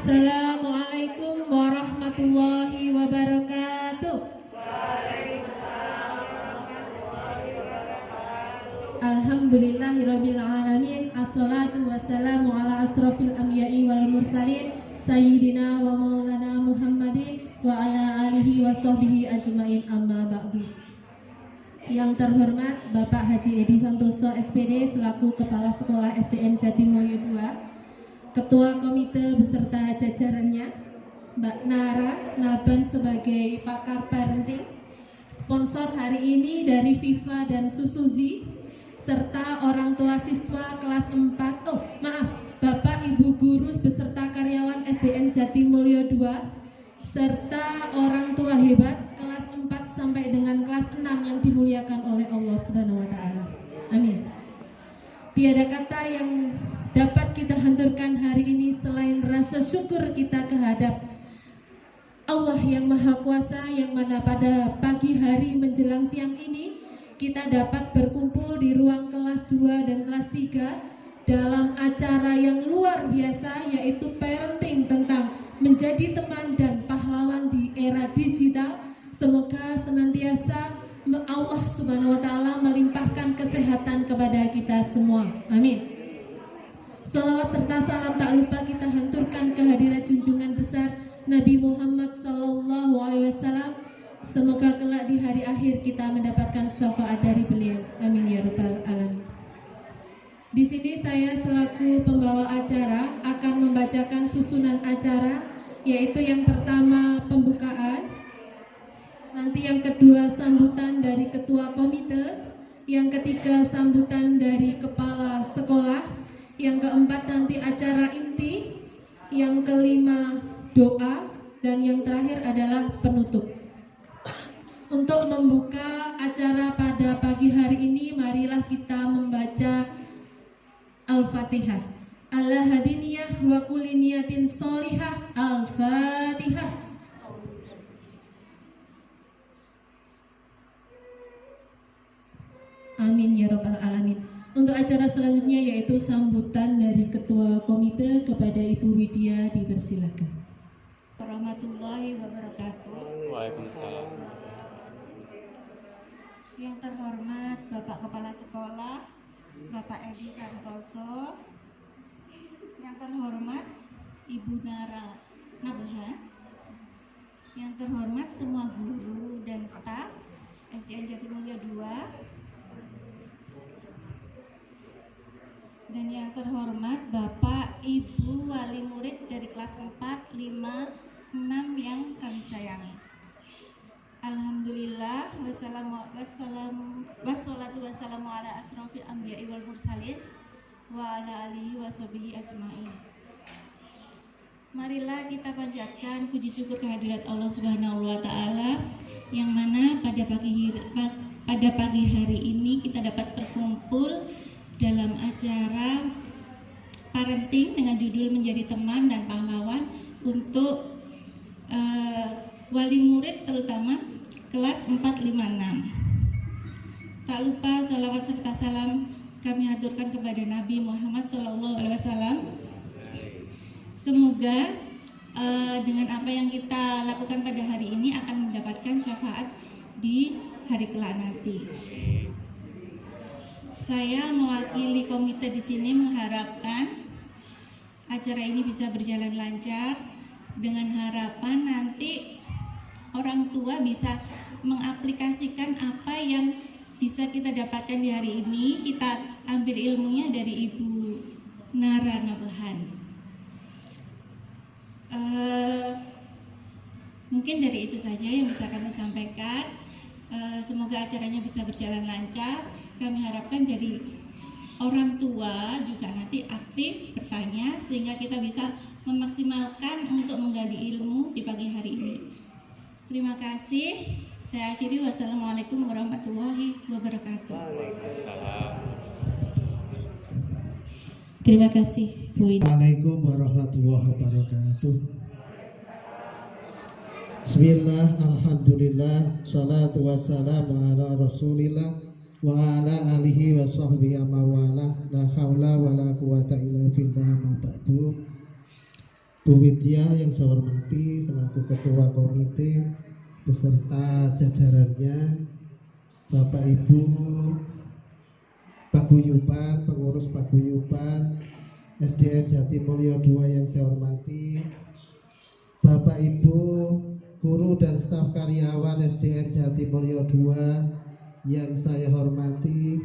Assalamualaikum warahmatullahi wabarakatuh. Alhamdulillahirabbil alamin. Assalatu wassalamu ala asrofil anbiya'i wal mursalin sayyidina wa maulana Muhammadin wa ala alihi wa sahbihi ajmain, amma ba'du. Yang terhormat Bapak Haji Edi Santoso SPD selaku Kepala Sekolah SDN Jatimulyo II, Ketua Komite beserta jajarannya, Mbak Nara Naban sebagai pakar parenting, sponsor hari ini dari FIFA dan Susuzi, serta orang tua siswa kelas 4, Bapak Ibu guru beserta karyawan SDN Jatimulyo II, serta orang tua hebat kelas 4 sampai dengan kelas 6 yang dimuliakan oleh Allah Subhanahu wa taala. Amin. Tiada kata yang dapat kita haturkan hari ini selain rasa syukur kita kehadap Allah yang Maha Kuasa, yang mana pada pagi hari menjelang siang ini kita dapat berkumpul di ruang kelas 2 dan kelas 3 dalam acara yang luar biasa, yaitu parenting tentang menjadi teman dan pahlawan di era digital. Semoga senantiasa Allah Subhanahu wa taala melimpahkan kesehatan kepada kita semua. Amin. Salawat serta salam tak lupa kita hanturkan kehadirat junjungan besar Nabi Muhammad sallallahu alaihi wasallam. Semoga kelak di hari akhir kita mendapatkan syafaat dari beliau. Amin ya rabbal alamin. Di sini saya selaku pembawa acara akan membacakan susunan acara, yaitu yang pertama pembukaan, nanti yang kedua sambutan dari ketua komite, yang ketiga sambutan dari kepala sekolah, yang keempat nanti acara inti, yang kelima doa, dan yang terakhir adalah penutup. Untuk membuka acara pada pagi hari ini, marilah kita membaca Al-Fatihah. Ala hadiniyah wa kulli niyatin sholihah. Al-Fatihah. Amin ya rabbal alamin. Untuk acara selanjutnya yaitu sambutan dari ketua komite, kepada Ibu Widya dipersilakan. Warahmatullahi wabarakatuh. Waalaikumsalam. Yang terhormat Bapak Kepala Sekolah, Bapak Edi Santoso. Yang terhormat Ibu Nara Nabahan. Yang terhormat semua guru dan staf SDN Jatimulyo II. Dan yang terhormat Bapak Ibu wali murid dari kelas 4, 5, 6 yang kami sayangi. Alhamdulillah wassalatu wassalamu ala asrofil anbiya'i wal mursalin wa ala alihi wa sahbihi ajmain. Marilah kita panjatkan puji syukur kehadirat Allah Subhanahu wa taala, yang mana pada pagi hari ini kita dapat berkumpul dalam acara parenting dengan judul menjadi teman dan pahlawan untuk wali murid terutama kelas 4, 5, 6. Tak lupa salawat serta salam kami haturkan kepada Nabi Muhammad SAW. Semoga dengan apa yang kita lakukan pada hari ini akan mendapatkan syafaat di hari kelak nanti. Saya mewakili komite di sini mengharapkan acara ini bisa berjalan lancar, dengan harapan nanti orang tua bisa mengaplikasikan apa yang bisa kita dapatkan di hari ini. Kita ambil ilmunya dari Ibu Nara Nabahan. Mungkin dari itu saja yang bisa kami sampaikan. Semoga acaranya bisa berjalan lancar. Kami harapkan dari orang tua juga nanti aktif bertanya, sehingga kita bisa memaksimalkan untuk menggali ilmu di pagi hari ini. Terima kasih. Saya akhiri. Wassalamualaikum warahmatullahi wabarakatuh. Terima kasih Bu Widya. Assalamualaikum warahmatullahi wabarakatuh. Bismillah, alhamdulillah, salatu wassalamu ala rasulillah wa ala alihi wa sahbihi amawala, la hawla wa la quwata illa billah ma ba'du. Bu Widya yang saya hormati selaku Ketua Komite beserta jajarannya, Bapak Ibu Paguyuban, pengurus Paguyuban SDN Jatimulyo II yang saya hormati, Bapak Ibu guru dan staf karyawan SDN Jatimulyo II yang saya hormati,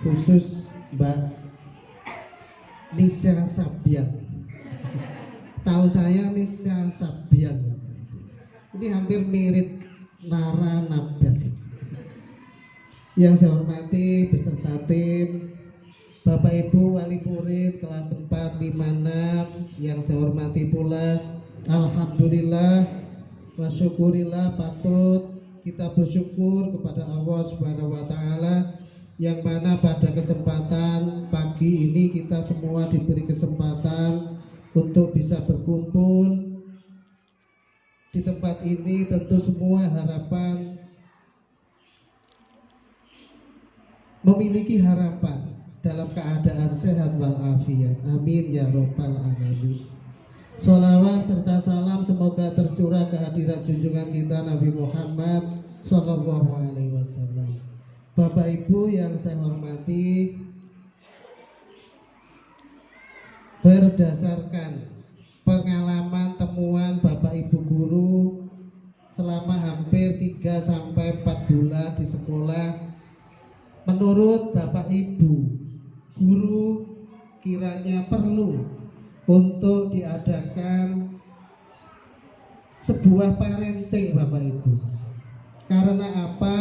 khusus Mbak Nisha Sabian. Tahu saya Nisha Sabian. Ini hampir mirip Nara Nabat. Yang saya hormati beserta tim, Bapak Ibu wali murid kelas 4, 5, 6 yang saya hormati pula. Alhamdulillah wa syukurillah, patut kita bersyukur kepada Allah Subhanahu wa taala yang mana pada kesempatan pagi ini kita semua diberi kesempatan untuk bisa berkumpul di tempat ini. Tentu semua harapan, memiliki harapan dalam keadaan sehat walafiat. Amin ya robbal alamin. Sholawat serta salam semoga tercurah ke hadirat junjungan kita Nabi Muhammad Sallallahu Alaihi Wasallam. Bapak Ibu yang saya hormati, berdasarkan pengalaman temuan Bapak Ibu guru selama hampir 3-4 bulan di sekolah, menurut Bapak Ibu guru kiranya perlu untuk diadakan sebuah parenting Bapak Ibu. Karena apa?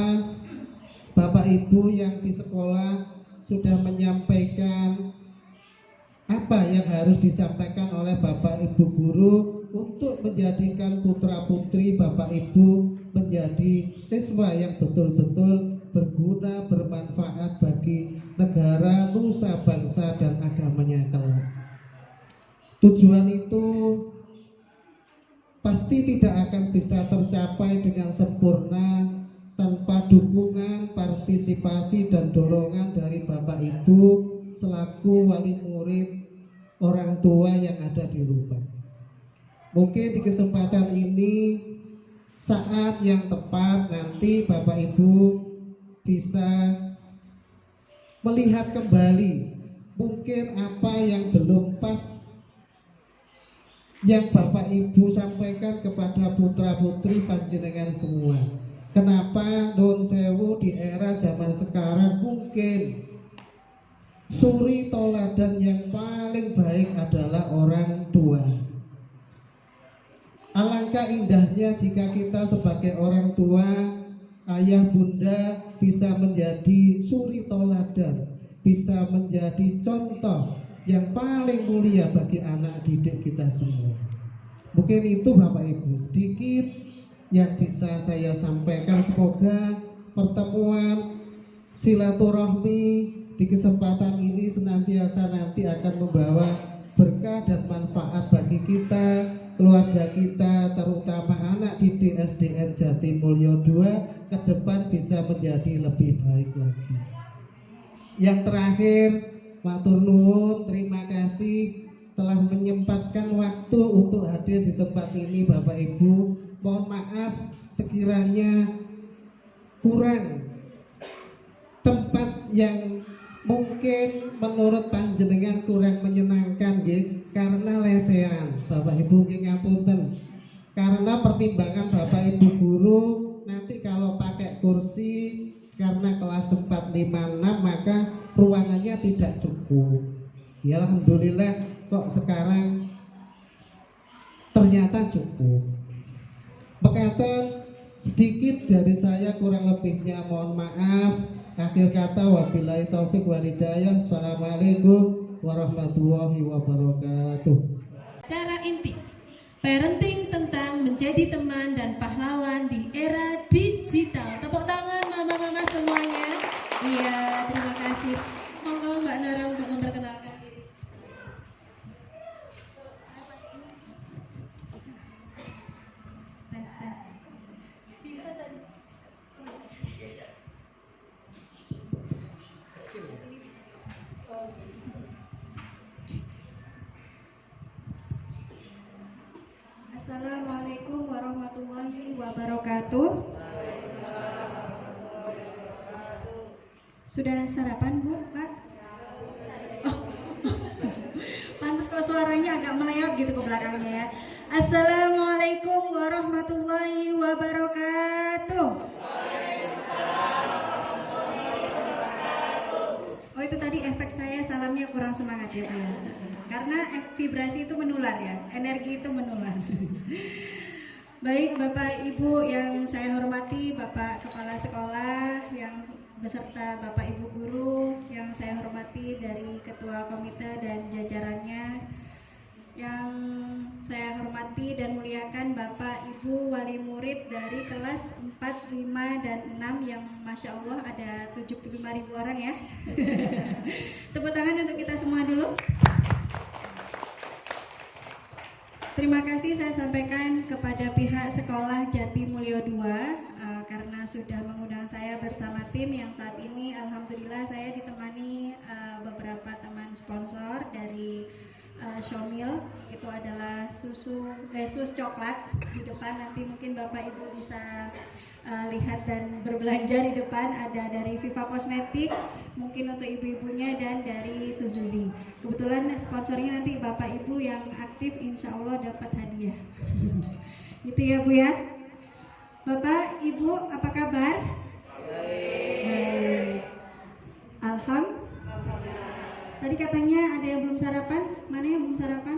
Bapak Ibu yang di sekolah sudah menyampaikan apa yang harus disampaikan oleh Bapak Ibu guru untuk menjadikan putra putri Bapak Ibu menjadi siswa yang betul-betul berguna, bermanfaat bagi negara, nusa, bangsa, dan agamanya kelak. Tujuan itu pasti tidak akan bisa tercapai dengan sempurna tanpa dukungan, partisipasi, dan dorongan dari Bapak Ibu selaku wali murid, orang tua yang ada di rumah. Mungkin di kesempatan ini saat yang tepat nanti Bapak Ibu bisa melihat kembali mungkin apa yang belum pas yang Bapak Ibu sampaikan kepada putra putri panjenengan semua. Kenapa Nun Sewu di era zaman sekarang mungkin suri toladan yang paling baik adalah orang tua. Alangkah indahnya jika kita sebagai orang tua, ayah bunda bisa menjadi suri toladan, bisa menjadi contoh yang paling mulia bagi anak didik kita semua. Mungkin itu Bapak Ibu sedikit yang bisa saya sampaikan. Semoga pertemuan silaturahmi di kesempatan ini senantiasa nanti akan membawa berkah dan manfaat bagi kita, keluarga kita, terutama anak didik SDN Jatimulyo II ke depan bisa menjadi lebih baik lagi. Yang terakhir, matur nuwun, terima kasih telah menyempatkan waktu untuk hadir di tempat ini Bapak Ibu. Mohon maaf sekiranya kurang tempat yang mungkin menurut panjenengan kurang menyenangkan nggih, karena lesehan Bapak Ibu nggih ngapunten. Karena pertimbangan Bapak Ibu guru nanti kalau pakai kursi karena kelas 4, 5, 6 maka ruangannya tidak cukup. Ya alhamdulillah kok sekarang ternyata cukup. Bekatan sedikit dari saya, kurang lebihnya mohon maaf. Akhir kata wabillahi taufik wal hidayah. Assalamualaikum warahmatullahi wabarakatuh. Cara inti parenting tentang menjadi teman dan pahlawan di era digital. Tepuk tangan mama-mama semuanya. Iya, terima kasih. Monggo Mbak Nara untuk memperkenalkan diri. Tes. Bisa tadi. wabarakatuh. Sudah sarapan Bu, Pak? Oh. Pantes kok suaranya agak meleot gitu ke belakangnya ya. Assalamualaikum warahmatullahi wabarakatuh. Oh itu tadi efek saya salamnya kurang semangat ya Bu. Karena vibrasi itu menular ya, energi itu menular. Baik Bapak Ibu yang saya hormati, Bapak Kepala Sekolah yang beserta Bapak Ibu Guru yang saya hormati dari Ketua Komite dan jajarannya, yang saya hormati dan muliakan Bapak Ibu Wali Murid dari kelas 4, 5, dan 6 yang Masya Allah ada 75.000 orang ya. Tepuk tangan untuk kita semua dulu. Terima kasih saya sampaikan kepada pihak sekolah Jati Mulyo 2 karena sudah mengundang saya bersama tim yang saat ini alhamdulillah saya ditemani beberapa teman sponsor dari Syomil. Itu adalah sus coklat di depan, nanti mungkin Bapak Ibu bisa lihat dan berbelanja di depan. Ada dari Viva Kosmetik mungkin untuk ibu-ibunya, dan dari Suzuzi. Kebetulan sponsornya nanti Bapak Ibu yang aktif insya Allah dapat hadiah. Gitu ya Bu ya. Bapak Ibu apa kabar? Baik. Tadi katanya ada yang belum sarapan. Mana yang belum sarapan?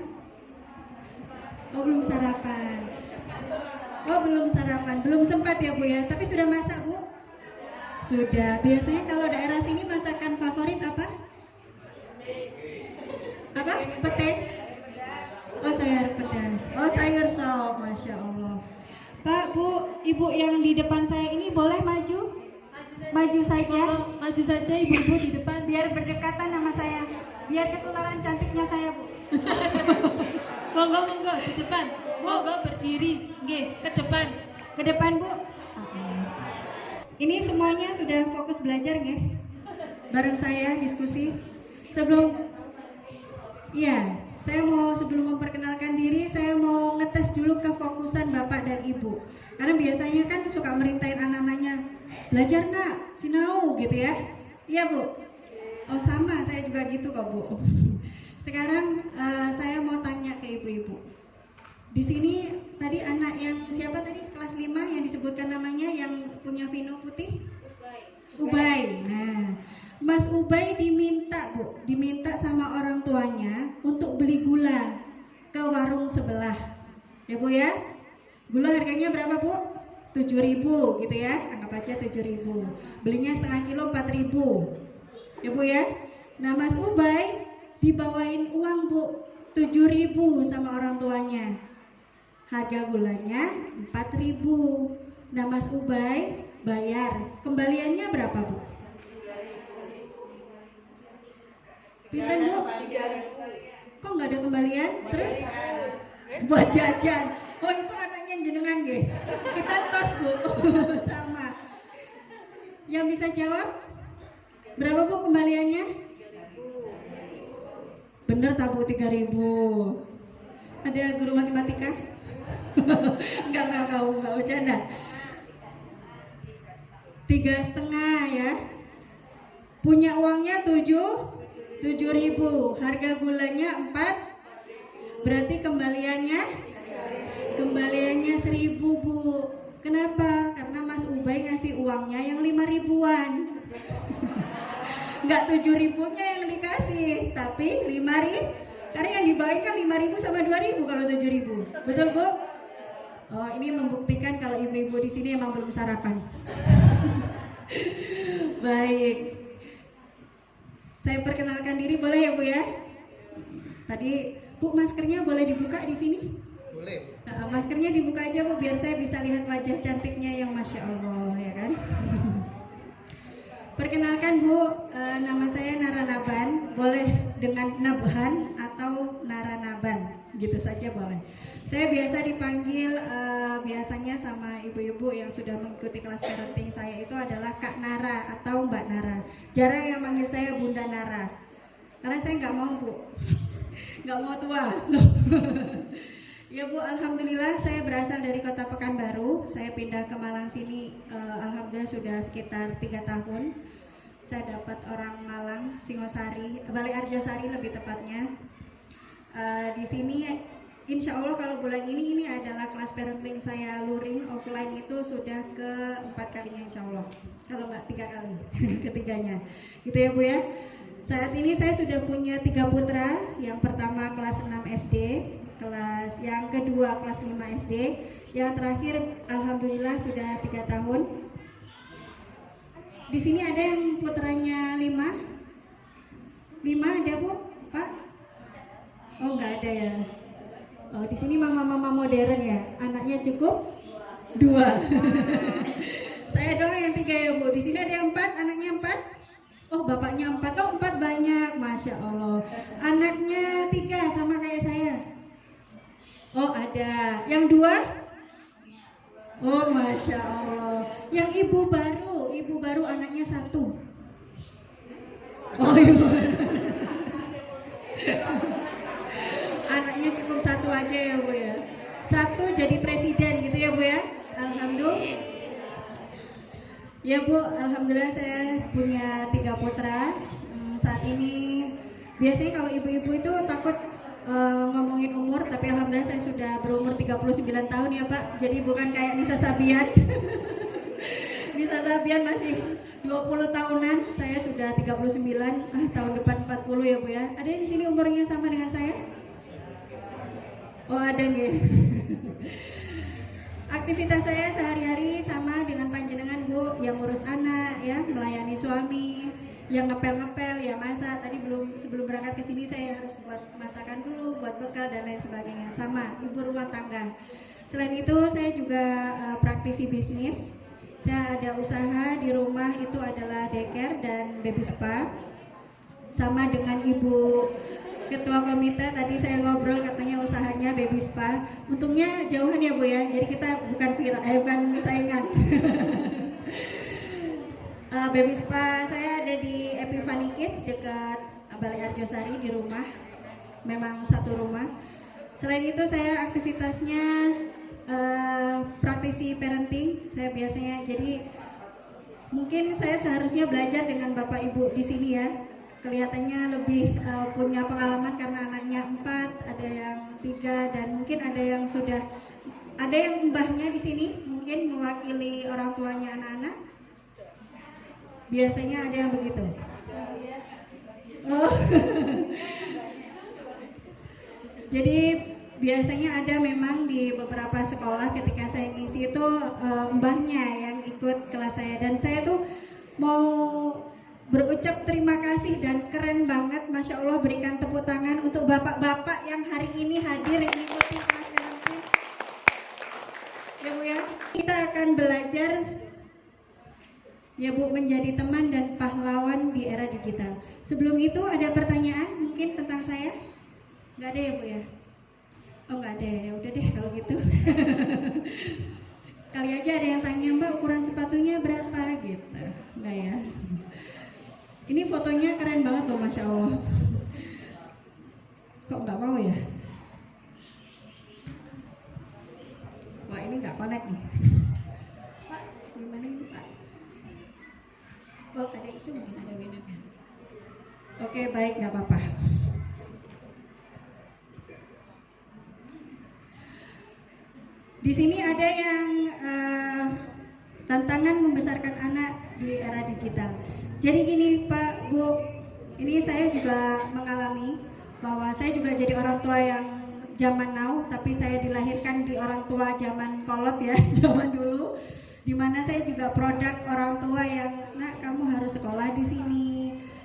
Oh belum sarapan. Oh belum sarapan, belum sempat ya Bu ya. Tapi sudah masak Bu? Sudah. Biasanya kalau daerah sini masakan favorit apa? Apa? Pete? Oh sayur pedas. Oh sayur sop, Masya Allah. Pak, Bu, Ibu yang di depan saya ini boleh maju? Maju saja. Maju saja ibu-ibu di depan. Biar berdekatan sama saya. Biar ketularan cantiknya saya Bu. Monggo di depan. Monggo berdiri. Nggih, ke depan. Ke depan Bu. Ini semuanya sudah fokus belajar nggih? Bareng saya diskusi. Sebelum sebelum memperkenalkan diri, saya mau ngetes dulu kefokusan Bapak dan Ibu. Karena biasanya kan suka merintahin anak-anaknya, belajar nak, sinau gitu ya. Iya Bu? Oh sama, saya juga gitu kok Bu. Sekarang saya mau tanya ke ibu-ibu. Di sini tadi anak yang siapa tadi kelas 5 yang disebutkan namanya yang punya vino putih? Ubay. Nah, Mas Ubay diminta Bu, diminta sama orang tuanya untuk beli gula ke warung sebelah. Ya Bu ya. Gula harganya berapa Bu? 7.000 gitu ya. Anggap aja 7.000. Belinya setengah kilo 4.000. Ya Bu ya. Nah, Mas Ubay dibawain uang Bu 7.000 sama orang tuanya. Harga gulanya 4.000. Nah Mas Ubay bayar. Kembaliannya berapa Bu? Pinten Bu? Kok nggak ada kembalian? Terus? Buat jajan. Oh itu anaknya jenengan nggih. Kita tos Bu. Sama. Yang bisa jawab? Berapa Bu kembaliannya? Bener tak Bu 3.000. Ada guru matematika? Enggak bercanda. 3,5 ya. Punya uangnya 7.000. Harga gulanya 4. Berarti kembaliannya 1.000 Bu. Kenapa? Karena Mas Ubay ngasih uangnya yang 5.000-an. Enggak 7.000-nya yang dikasih, tapi 5.000. Karena yang dibawain kan 5.000 sama 2.000 kalau 7.000. Betul Bu? Oh ini membuktikan kalau ibu-ibu di sini emang belum sarapan. Baik. Saya perkenalkan diri boleh ya Bu ya? Tadi Bu maskernya boleh dibuka di sini? Boleh. Maskernya dibuka aja Bu biar saya bisa lihat wajah cantiknya yang Masya Allah ya kan? Perkenalkan Bu, nama saya Nara Naban, boleh dengan Nabhan atau Nara Naban, gitu saja boleh. Saya biasa dipanggil biasanya sama ibu-ibu yang sudah mengikuti kelas parenting saya itu adalah Kak Nara atau Mbak Nara. Jarang yang manggil saya Bunda Nara, karena saya nggak mau Bu, nggak mau tua. Ya Bu, alhamdulillah saya berasal dari Kota Pekanbaru. saya pindah ke Malang sini, alhamdulillah sudah sekitar 3 tahun. Saya dapat orang Malang, Singosari, Balai Arjosari lebih tepatnya. Di sini insya Allah kalau bulan ini adalah kelas parenting saya luring offline itu sudah ke-4 kalinya insya Allah, kalau nggak 3 kali ketiganya gitu ya Bu ya. Saat ini saya sudah punya 3 putra, yang pertama kelas 6 SD, yang kedua kelas 5 SD, yang terakhir alhamdulillah sudah 3 tahun. Di sini ada yang putranya 5 ada Bu, Pak? Oh nggak ada ya. Oh di sini mama-mama modern ya, anaknya cukup 2. Saya doang yang 3 ya Bu. Di sini ada yang 4, anaknya 4. Oh bapaknya 4, oh 4 banyak, masya Allah. Anaknya 3 sama kayak saya. Oh ada, yang 2? Oh masya Allah. Yang ibu baru anaknya 1. Oh ibu baru. Anaknya cukup 1 aja ya Bu ya. 1 jadi presiden gitu ya Bu ya. Alhamdulillah. Ya Bu, alhamdulillah saya punya 3 putra. Saat ini biasanya kalau ibu-ibu itu takut ngomongin umur, tapi alhamdulillah saya sudah berumur 39 tahun ya Pak. Jadi bukan kayak Nisa Sabian. Nisa Sabian masih 20 tahunan, saya sudah 39, tahun depan 40 ya Bu ya. Ada yang di sini umurnya sama dengan saya? Oh ada nih. Aktivitas saya sehari-hari sama dengan panjenengan Bu, yang ngurus anak ya, melayani suami, yang ngepel-ngepel ya masak. Tadi sebelum berangkat ke sini saya harus buat masakan dulu, buat bekal dan lain sebagainya. Sama ibu rumah tangga. Selain itu saya juga praktisi bisnis. Saya ada usaha di rumah, itu adalah daycare dan baby spa. Sama dengan ibu ketua komite tadi saya ngobrol, katanya usahanya baby spa. Untungnya jauhan ya Bu ya, jadi kita bukan bukan saingan. Baby spa saya ada di Epifani Kids dekat Balai Arjosari di rumah, memang satu rumah. Selain itu saya aktivitasnya praktisi parenting. Saya biasanya, jadi mungkin saya seharusnya belajar dengan Bapak Ibu di sini ya. Kelihatannya lebih punya pengalaman karena anaknya 4, ada yang 3, dan mungkin ada yang sudah, ada yang mbahnya di sini mungkin mewakili orang tuanya anak-anak. Biasanya ada yang begitu. Oh. Jadi biasanya ada memang di beberapa sekolah ketika saya ngisi itu mbahnya yang ikut kelas saya, dan saya tuh mau berucap terima kasih dan keren banget, masya Allah, berikan tepuk tangan untuk bapak-bapak yang hari ini hadir mengikuti kelas parenting. Ya Bu ya, kita akan belajar ya Bu menjadi teman dan pahlawan di era digital. Sebelum itu ada pertanyaan mungkin tentang saya? Nggak ada ya Bu ya? Oh nggak ada ya, udah deh kalau gitu. Kali aja ada yang tanya, Mbak ukuran sepatunya berapa gitu. Enggak ya. Ini fotonya keren banget loh, masya Allah. Kok nggak mau ya? Wah ini nggak connect nih. Pak, gimana ini Pak? Oh ada itu, mungkin ada bedanya. Oke baik, nggak apa-apa. Di sini ada yang tantangan membesarkan anak di era digital. Jadi gini Pak, Bu, ini saya juga mengalami bahwa saya juga jadi orang tua yang zaman now, tapi saya dilahirkan di orang tua zaman kolot ya, zaman dulu, dimana saya juga produk orang tua yang, nak kamu harus sekolah di sini,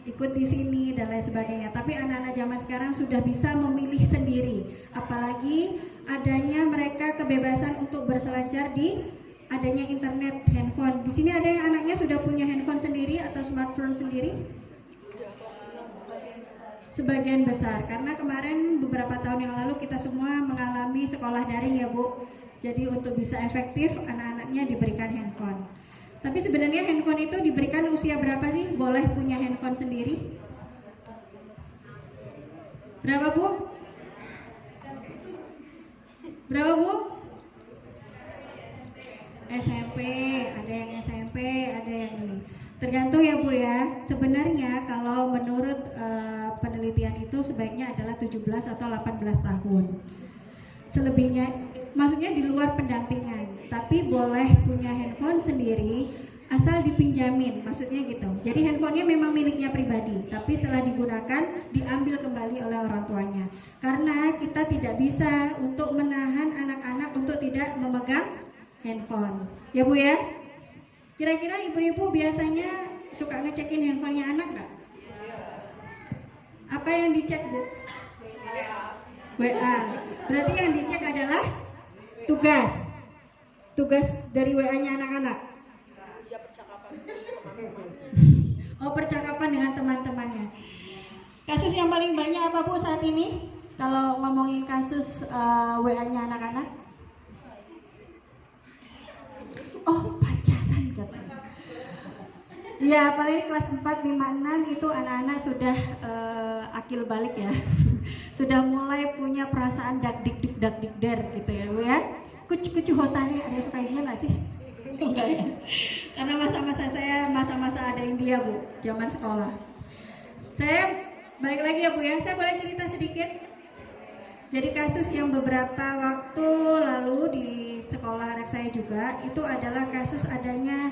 ikut di sini dan lain sebagainya. Tapi anak-anak zaman sekarang sudah bisa memilih sendiri, apalagi adanya mereka kebebasan untuk berselancar di adanya internet, handphone. Di sini ada yang anaknya sudah punya handphone sendiri atau smartphone sendiri? Sebagian besar, karena kemarin beberapa tahun yang lalu kita semua mengalami sekolah daring ya Bu. Jadi untuk bisa efektif anak-anaknya diberikan handphone. Tapi sebenarnya handphone itu diberikan usia berapa sih? Boleh punya handphone sendiri? Berapa Bu? Berapa Bu? SMP, ada yang SMP, ada yang ini. Tergantung ya Bu ya. Sebenarnya kalau menurut penelitian itu sebaiknya adalah 17 atau 18 tahun. Selebihnya, maksudnya di luar pendampingan. Tapi boleh punya handphone sendiri asal dipinjamin, maksudnya gitu. Jadi handphonenya memang miliknya pribadi, tapi setelah digunakan diambil kembali oleh orang tuanya. Karena kita tidak bisa untuk menahan anak-anak untuk tidak memegang handphone. Ya Bu ya? Kira-kira ibu-ibu biasanya suka ngecekin handphonenya anak nggak? Apa yang dicek Bu? WA. Berarti yang dicek adalah tugas dari WA-nya anak-anak. Oh, percakapan dengan teman-temannya. Kasus yang paling banyak apa Bu saat ini? Kalau ngomongin kasus WA-nya anak-anak? Oh, pacaran katanya. Ya, apalagi kelas 4, 5, 6 itu anak-anak sudah akil balik ya. Sudah mulai punya perasaan dak dik der gitu ya Bu ya. Kucu hotanya, ada yang suka India nggak sih? Enggak ya. Karena masa-masa saya masa-masa ada India Bu, zaman sekolah. Saya balik lagi ya Bu ya, saya boleh cerita sedikit. Jadi kasus yang beberapa waktu lalu di sekolah anak saya juga itu adalah kasus adanya.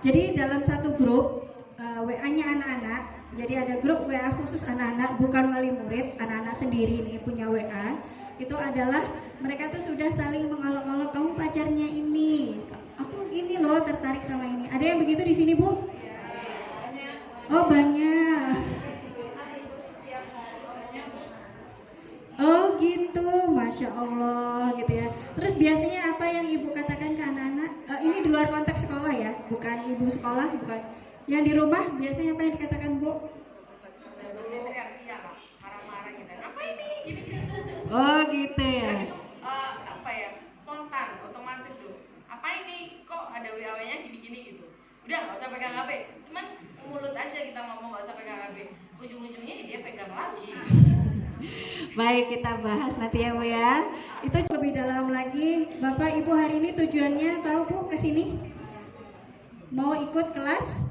Jadi dalam satu grup WA-nya anak-anak, jadi ada grup WA khusus anak-anak, bukan wali murid, anak-anak sendiri nih punya WA. Itu adalah mereka tuh sudah saling mengolok-olok, kamu pacarnya ini, aku ini loh tertarik sama ini. Ada yang begitu di sini Bu? Oh banyak. Oh gitu, Masya Allah gitu ya. Terus biasanya apa yang ibu katakan ke anak-anak? Ini di luar konteks sekolah ya, bukan ibu sekolah, bukan. Yang di rumah biasanya apa yang dikatakan Bu? Oh gitu ya. Apa ya, spontan, otomatis loh. Apa ini? Kok ada WA-nya gini-gini gitu. Udah nggak usah pegang HP. Cuman mulut aja kita ngomong nggak usah pegang HP. Ujung-ujungnya dia pegang lagi. Baik, kita bahas nanti ya Bu ya. Itu lebih dalam lagi. Bapak Ibu hari ini tujuannya tahu Bu kesini? Mau ikut kelas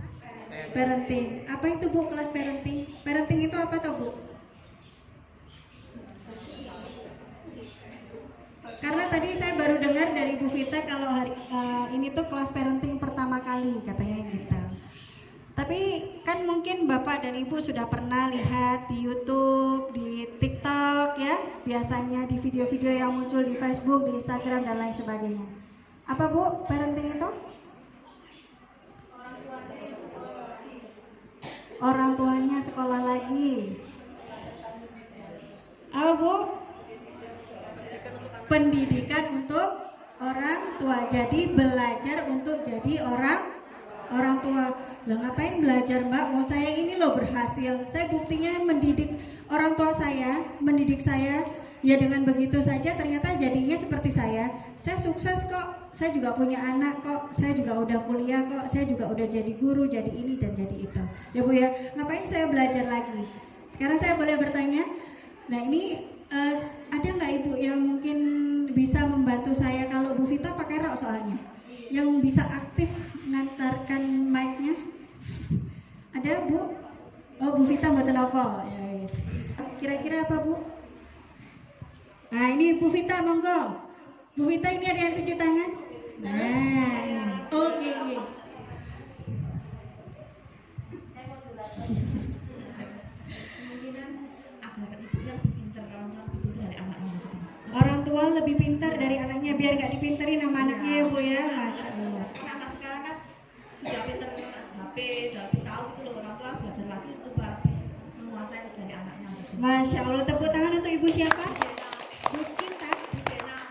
parenting. Apa itu Bu kelas parenting? Parenting itu apa tuh Bu? Karena tadi saya baru dengar dari Bu Vita kalau hari ini tuh kelas parenting pertama kali katanya gitu. Tapi kan mungkin Bapak dan Ibu sudah pernah lihat di YouTube, di TikTok ya, biasanya di video-video yang muncul di Facebook, di Instagram dan lain sebagainya. Apa Bu parenting itu? Orang tuanya sekolah lagi. Apa Bu? Pendidikan untuk orang tua. Jadi belajar untuk jadi orang tua. Lah ngapain belajar Mbak? Mau saya ini loh berhasil. Saya buktinya mendidik orang tua saya, mendidik saya. Ya dengan begitu saja ternyata jadinya seperti saya. Saya sukses kok. Saya juga punya anak kok. Saya juga udah kuliah kok. Saya juga udah jadi guru, jadi ini dan jadi itu. Ya Bu ya. Ngapain saya belajar lagi? Sekarang saya boleh bertanya. Nah ini ada nggak Ibu yang mungkin bisa membantu saya? Kalau Bu Vita pakai rok soalnya, yang bisa aktif ngantarkan mic-nya. Ada Bu? Oh Bu Vita mboten apa? Ya yes. Kira-kira apa Bu? Nah ini Bu Vita monggo. Bu Vita ini ada yang 7 tangan. Nah ini. Oke. Kemungkinan agar ibunya lebih pintar, orang tua lebih pintar dari Orang tua lebih pintar dari anaknya gitu. anaknya biar nggak dipinterin sama anaknya ya Bu ya. Masya Allah. Anak sekarang kan sudah pintar HP, udah lebih tahu gitu loh, orang tua belajar lagi untuk lebih menguasai dari anaknya gitu. Masya Allah, tepuk tangan untuk Ibu siapa? Bu Cinta?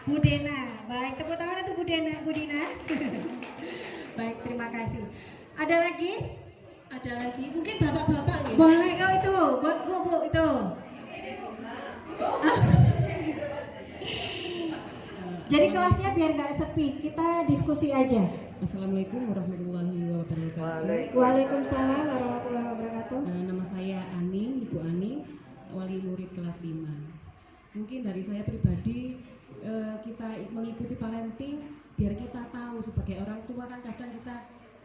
Bu Dena. Baik, tepuk tangan untuk Bu Dina. Baik, terima kasih. Ada lagi? Ada lagi, mungkin bapak-bapak ya. Boleh, oh itu, Bu, itu. Ah. Jadi kelasnya biar nggak sepi, kita diskusi aja. Assalamualaikum warahmatullahi wabarakatuh. Waalaikumsalam warahmatullahi wabarakatuh. Nama saya Ani, Ibu Ani, wali murid kelas 5. Mungkin dari saya pribadi kita mengikuti parenting biar kita tahu kamu sebagai orang tua kan kadang kita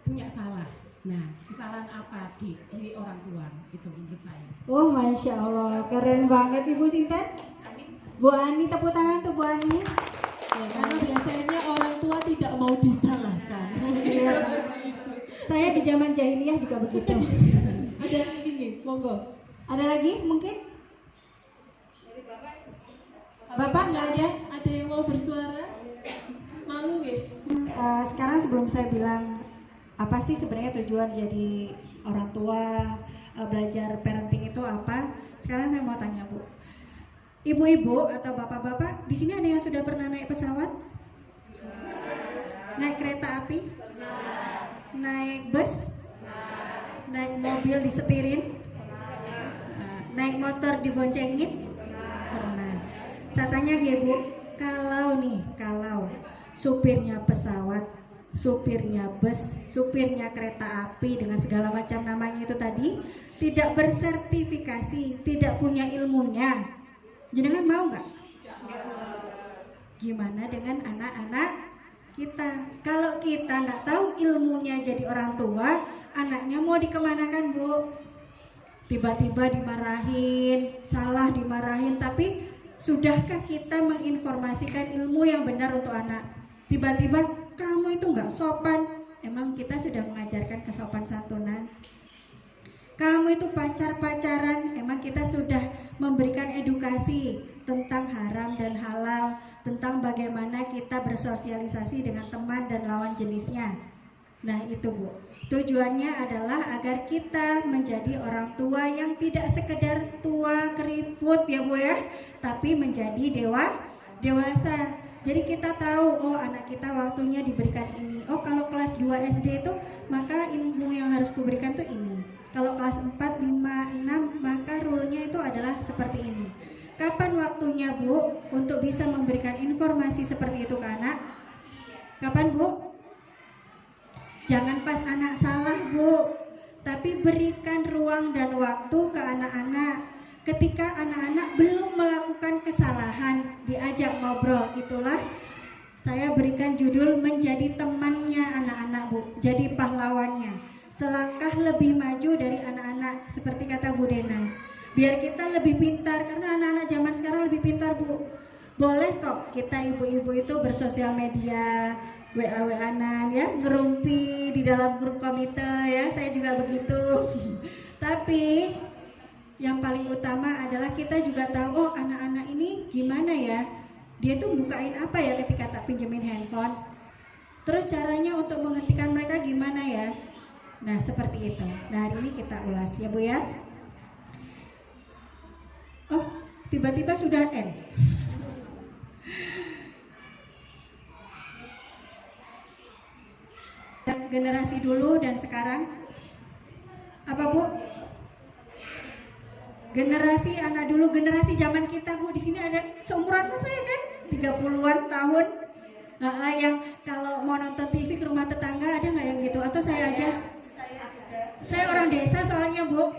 punya salah. Nah, kesalahan apa di diri orang tua itu menurut saya. Oh, Masya Allah, keren banget Ibu Sinten. Bu Ani, tepuk tangan tuh Bu Ani. Ya, karena biasanya orang tua tidak mau disalahkan. Iya. Saya di zaman jahiliyah juga begitu. Ada ini, monggo. Ada lagi mungkin? Bapak nggak ada? Ada yang mau bersuara? Malu ya? Sekarang sebelum saya bilang apa sih sebenarnya tujuan jadi orang tua, belajar parenting itu apa? Sekarang saya mau tanya Bu, ibu-ibu atau bapak-bapak di sini ada yang sudah pernah naik pesawat? Naik kereta api? Naik bus? Naik mobil disetirin? Naik motor diboncengin? Pernah. Saya tanya Bu, kalau supirnya pesawat, supirnya bus, supirnya kereta api dengan segala macam namanya itu tadi tidak bersertifikasi, tidak punya ilmunya, jenengan mau nggak? Gimana dengan anak-anak kita? Kalau kita nggak tahu ilmunya jadi orang tua, anaknya mau dikemanakan Bu? Tiba-tiba dimarahin, salah dimarahin, tapi sudahkah kita menginformasikan ilmu yang benar untuk anak? Tiba-tiba kamu itu nggak sopan, emang kita sudah mengajarkan kesopan santunan? Kamu itu pacaran, emang kita sudah memberikan edukasi tentang haram dan halal, tentang bagaimana kita bersosialisasi dengan teman dan lawan jenisnya. Nah itu Bu, tujuannya adalah agar kita menjadi orang tua yang tidak sekedar tua keriput ya Bu ya, tapi menjadi dewasa. Jadi kita tahu, oh anak kita waktunya diberikan ini. Oh kalau kelas 2 SD itu maka ilmu yang harus kuberikan tuh ini. Kalau kelas 4, 5, 6 maka rule-nya itu adalah seperti ini. Kapan waktunya Bu untuk bisa memberikan informasi seperti itu ke anak? Kapan Bu? Jangan pas anak salah Bu, tapi berikan ruang dan waktu ke anak-anak. Ketika anak-anak belum melakukan kesalahan, diajak ngobrol. Itulah saya berikan judul menjadi temannya anak-anak Bu, jadi pahlawannya. Selangkah lebih maju dari anak-anak, seperti kata Bu Dena. Biar kita lebih pintar, karena anak-anak zaman sekarang lebih pintar Bu. Boleh kok kita ibu-ibu itu bersosial media, WA-WA-an ya, ngerumpi di dalam grup komite ya, saya juga begitu. Tapi yang paling utama adalah kita juga tahu, oh anak-anak ini gimana ya, dia tuh bukain apa ya ketika tak pinjemin handphone, terus caranya untuk menghentikan mereka gimana ya. Nah seperti itu. Nah hari ini kita ulas ya Bu ya. Oh tiba-tiba sudah N. Generasi dulu dan sekarang apa Bu? Generasi anak dulu, generasi zaman kita Bu, di sini ada seumuran saya kan, 30-an tahun. Yang kalau mau nonton TV ke rumah tetangga ada nggak yang gitu? Atau saya aja? Saya orang desa soalnya Bu.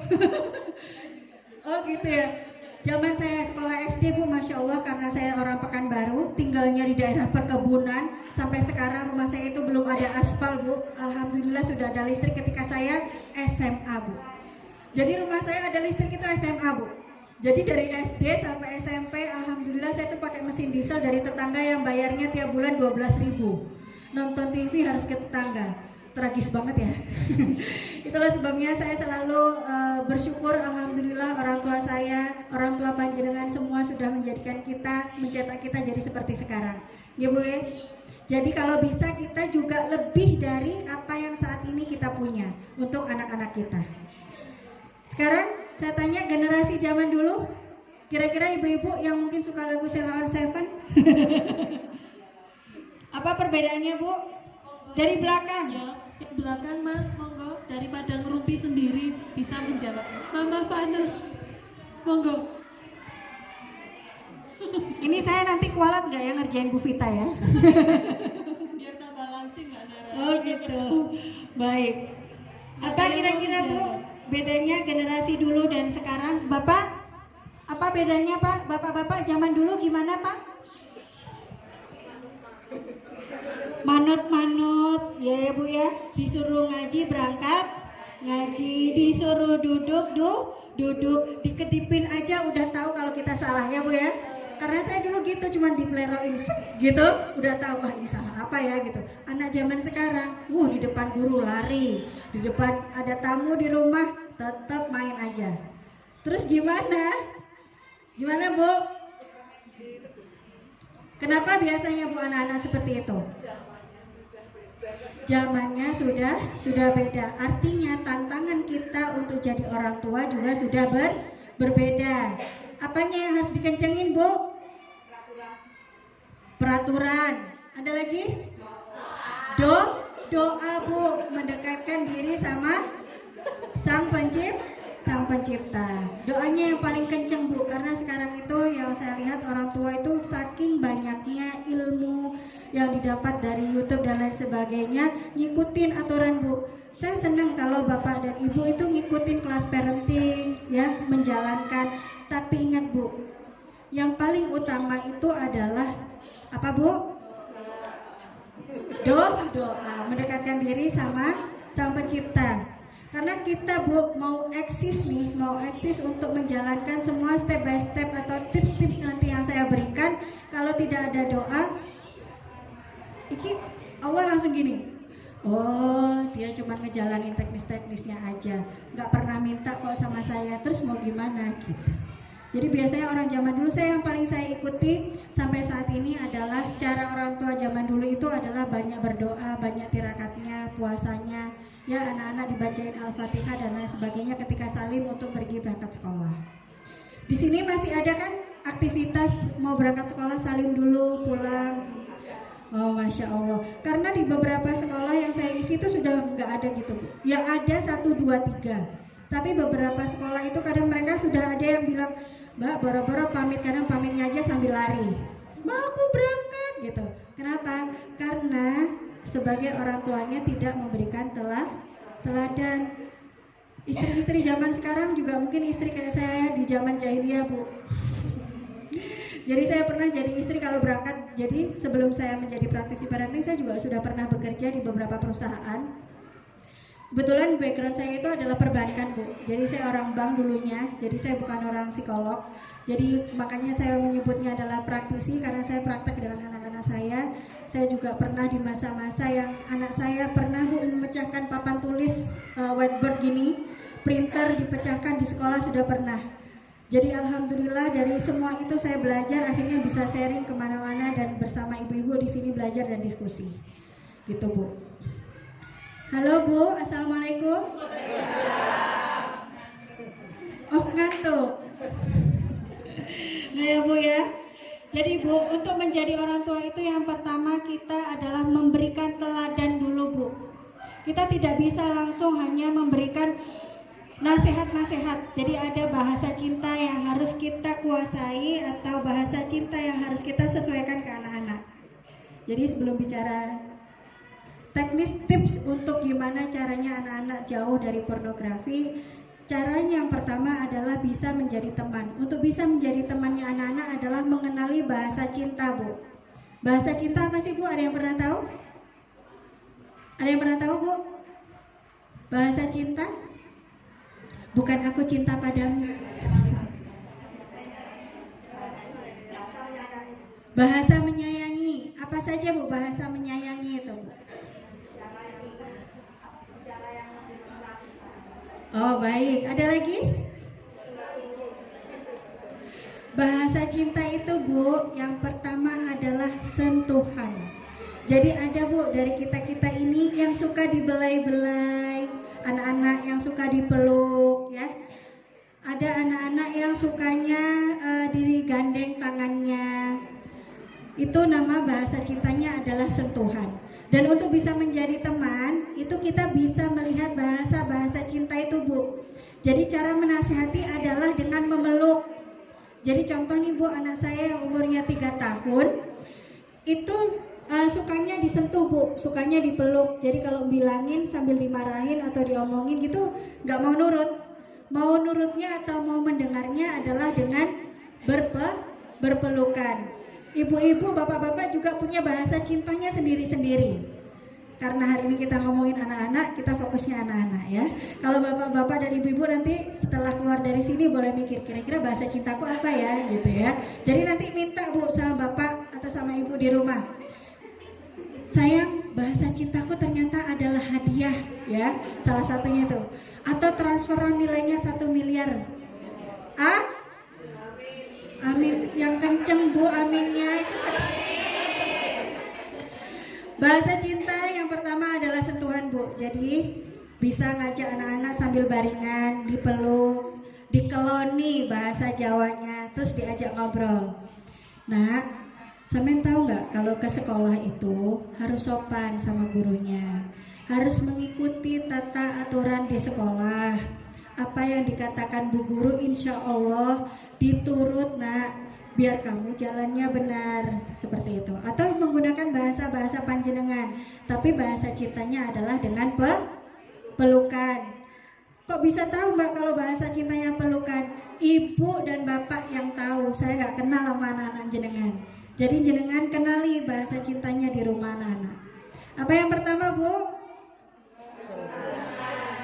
Oh gitu ya. Zaman saya sekolah SD Bu, Masya Allah, karena saya orang Pekanbaru, tinggalnya di daerah perkebunan, sampai sekarang rumah saya itu belum ada aspal Bu. Alhamdulillah sudah ada listrik ketika saya SMA Bu. Jadi rumah saya ada listrik itu SMA Bu. Jadi dari SD sampai SMP, alhamdulillah saya tuh pakai mesin diesel dari tetangga yang bayarnya tiap bulan 12.000. Nonton TV harus ke tetangga. Tragis banget ya. Itulah sebabnya saya selalu bersyukur, alhamdulillah orang tua saya, orang tua panjenengan semua sudah menjadikan kita, mencetak kita jadi seperti sekarang. Ya Bu ya. Jadi kalau bisa kita juga lebih dari apa yang saat ini kita punya untuk anak-anak kita. Sekarang saya tanya generasi zaman dulu, kira-kira ibu-ibu yang mungkin suka lagu Sheila on Seven, apa perbedaannya Bu? Dari belakang. Ya, belakang mah, monggo. Daripada ngerumpi sendiri bisa menjawab. Mama Fana, monggo. Ini saya nanti kualat nggak ya ngerjain Bu Vita ya? Biar tambah langsing nggak Nara. Oh gitu. Baik. Apa kira-kira Bu bedanya generasi dulu dan sekarang? Bapak, apa bedanya Pak? Bapak-bapak zaman dulu gimana Pak? Manut-manut. ya Bu ya. Disuruh ngaji berangkat ngaji, disuruh duduk duduk, dikedipin aja udah tahu kalau kita salah ya Bu ya. Karena saya dulu gitu, cuman dipeleroin gitu, udah tahu wah ini salah apa ya gitu. Anak zaman sekarang, di depan guru lari, di depan ada tamu di rumah tetap main aja. Terus gimana? Gimana Bu? Kenapa biasanya Bu anak-anak seperti itu? Zamannya sudah beda. Artinya tantangan kita untuk jadi orang tua juga sudah berbeda. Apanya yang harus dikencengin Bu? Peraturan. Ada lagi? Doa Bu, mendekatkan diri sama Sang Pencipta. Doanya yang paling kenceng Bu, karena sekarang itu yang saya lihat orang tua itu saking banyaknya ilmu yang didapat dari YouTube dan lain sebagainya, ngikutin aturan Bu. Saya senang kalau Bapak dan Ibu itu ngikutin kelas parenting ya, menjalankan. Tapi ingat Bu, yang paling utama itu adalah apa Bu? Doa, mendekatkan diri sama Sang Pencipta. Karena kita Bu mau eksis untuk menjalankan semua step by step atau tips-tips nanti yang saya berikan, kalau tidak ada doa, Allah langsung gini, oh dia cuma ngejalanin teknis-teknisnya aja, nggak pernah minta kok sama saya, terus mau gimana gitu. Jadi biasanya orang zaman dulu, yang paling saya ikuti sampai saat ini adalah cara orang tua zaman dulu itu adalah banyak berdoa, banyak tirakatnya, puasanya, ya anak-anak dibacain Al-Fatihah dan lain sebagainya ketika salim untuk pergi berangkat sekolah. Di sini masih ada kan aktivitas mau berangkat sekolah salim dulu, pulang. Oh Masya Allah. Karena di beberapa sekolah yang saya isi itu sudah nggak ada gitu. Ya ada 1, 2, 3. Tapi beberapa sekolah itu kadang mereka sudah ada yang bilang, Mbak boro-boro pamit, kadang pamitnya aja sambil lari. Mau aku berangkat gitu. Kenapa? Karena sebagai orang tuanya tidak memberikan teladan. Istri-istri zaman sekarang juga mungkin istri kayak saya di zaman jahiliyah Bu. Jadi saya pernah jadi istri kalau berangkat. Jadi sebelum saya menjadi praktisi parenting, saya juga sudah pernah bekerja di beberapa perusahaan. Kebetulan background saya itu adalah perbankan Bu. Jadi saya orang bank dulunya. Jadi saya bukan orang psikolog. Jadi makanya saya menyebutnya adalah praktisi, karena saya praktek dengan anak-anak saya. Saya juga pernah di masa-masa yang anak saya pernah Bu memecahkan papan tulis whiteboard gini, printer dipecahkan di sekolah sudah pernah. Jadi alhamdulillah dari semua itu saya belajar, akhirnya bisa sharing kemana-mana dan bersama ibu-ibu di sini belajar dan diskusi. Gitu Bu. Halo Bu, assalamualaikum. Oh ngantuk. Nah ya Bu ya. Jadi Bu, untuk menjadi orang tua itu yang pertama kita adalah memberikan teladan dulu Bu. Kita tidak bisa langsung hanya memberikan nasihat-nasihat. Jadi ada bahasa cinta yang harus kita kuasai atau bahasa cinta yang harus kita sesuaikan ke anak-anak. Jadi sebelum bicara teknis tips untuk gimana caranya anak-anak jauh dari pornografi, caranya yang pertama adalah bisa menjadi teman. Untuk bisa menjadi temannya anak-anak adalah mengenali bahasa cinta Bu. Bahasa cinta apa sih Bu? Ada yang pernah tahu? Ada yang pernah tahu Bu? Bahasa cinta? Bukan aku cinta padamu. Bahasa menyayangi. Apa saja Bu bahasa menyayangi itu Bu? Oh baik, ada lagi? Bahasa cinta itu Bu, yang pertama adalah sentuhan. Jadi ada Bu dari kita-kita ini yang suka dibelai-belai, anak-anak yang suka dipeluk ya. Ada anak-anak yang sukanya digandeng tangannya. Itu nama bahasa cintanya adalah sentuhan. Dan untuk bisa menjadi teman, itu kita bisa melihat bahasa-bahasa cinta itu Bu. Jadi cara menasihati adalah dengan memeluk. Jadi contoh nih Bu, anak saya yang umurnya 3 tahun, itu sukanya disentuh Bu, sukanya dipeluk. Jadi kalau bilangin sambil dimarahin atau diomongin gitu, nggak mau nurut. Mau nurutnya atau mau mendengarnya adalah dengan berpelukan. Ibu-ibu, bapak-bapak juga punya bahasa cintanya sendiri-sendiri. Karena hari ini kita ngomongin anak-anak, kita fokusnya anak-anak ya. Kalau bapak-bapak dan ibu-ibu nanti setelah keluar dari sini boleh mikir kira-kira bahasa cintaku apa ya gitu ya. Jadi nanti minta Bu sama bapak atau sama ibu di rumah. Sayang, bahasa cintaku ternyata adalah hadiah ya. Salah satunya itu. Atau transferan nilainya 1 miliar. Amin. Yang kenceng Bu aminnya itu kan. Bahasa cinta yang pertama adalah sentuhan Bu. Jadi bisa ngajak anak-anak sambil baringan, dipeluk, dikeloni bahasa Jawanya, terus diajak ngobrol. Nah, sampean tahu nggak kalau ke sekolah itu harus sopan sama gurunya, harus mengikuti tata aturan di sekolah. Apa yang dikatakan Bu Guru insya Allah diturut nak. Biar kamu jalannya benar, seperti itu. Atau menggunakan bahasa-bahasa panjenengan, tapi bahasa cintanya adalah dengan pelukan. Kok bisa tahu Mbak kalau bahasa cintanya pelukan? Ibu dan bapak yang tahu, saya nggak kenal sama anak-anak jenengan. Jadi jenengan kenali bahasa cintanya di rumah anak-anak. Apa yang pertama Bu?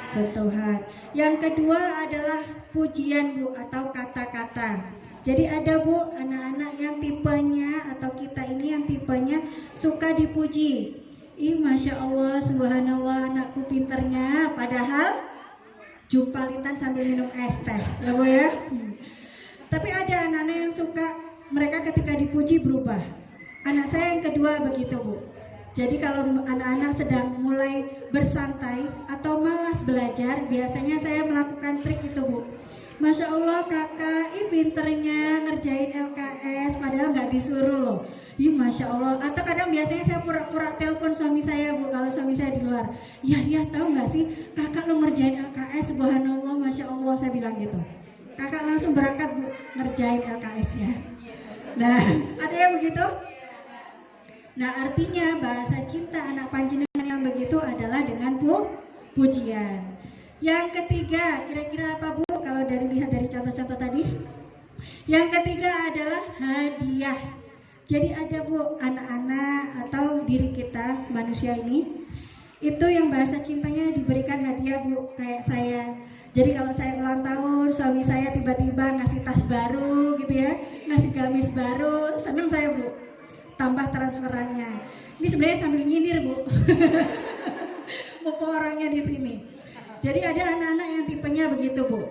Sentuhan. Yang kedua adalah pujian Bu atau kata-kata. Jadi ada Bu anak-anak yang tipenya atau kita ini yang tipenya suka dipuji. Ih Masya Allah, subhanallah anakku pinternya. Padahal jumpalitan sambil minum es teh ya Bu ya. Tapi ada anak-anak yang suka mereka ketika dipuji berubah. Anak saya yang kedua begitu Bu. Jadi kalau anak-anak sedang mulai bersantai atau malas belajar, biasanya saya melakukan trik itu Bu. Masya Allah kakak, pinternya ngerjain LKS padahal nggak disuruh loh. Masya Allah. Atau kadang biasanya saya pura-pura telepon suami saya Bu, kalau suami saya di luar. Ya tahu nggak sih kakak lo ngerjain LKS, subhanallah, Masya Allah, saya bilang gitu. Kakak langsung berangkat Bu ngerjain LKS-nya. Nah ada yang begitu? Nah artinya bahasa cinta anak panjenengan yang begitu adalah dengan pujian. Yang ketiga, kira-kira apa Bu kalau lihat dari contoh-contoh tadi? Yang ketiga adalah hadiah. Jadi ada Bu anak-anak atau diri kita manusia ini, itu yang bahasa cintanya diberikan hadiah Bu, kayak saya. Jadi kalau saya ulang tahun, suami saya tiba-tiba ngasih tas baru gitu ya, ngasih gamis baru, senang saya Bu. Tambah transferannya. Ini sebenarnya sambil nyindir Bu. Mumpung orangnya di sini. Jadi ada anak-anak yang tipenya begitu Bu.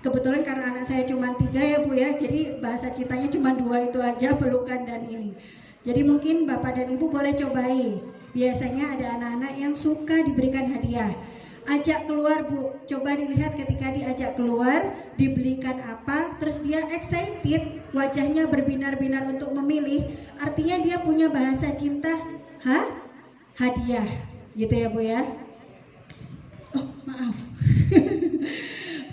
Kebetulan karena anak saya cuma 3 ya Bu ya, jadi bahasa cintanya cuma 2 itu aja, pelukan dan ini. Jadi mungkin Bapak dan Ibu boleh cobain. Biasanya ada anak-anak yang suka diberikan hadiah. Ajak keluar Bu, coba dilihat ketika diajak keluar, dibelikan apa, terus dia excited, wajahnya berbinar-binar untuk memilih, artinya dia punya bahasa cinta hadiah, gitu ya Bu ya. Oh maaf.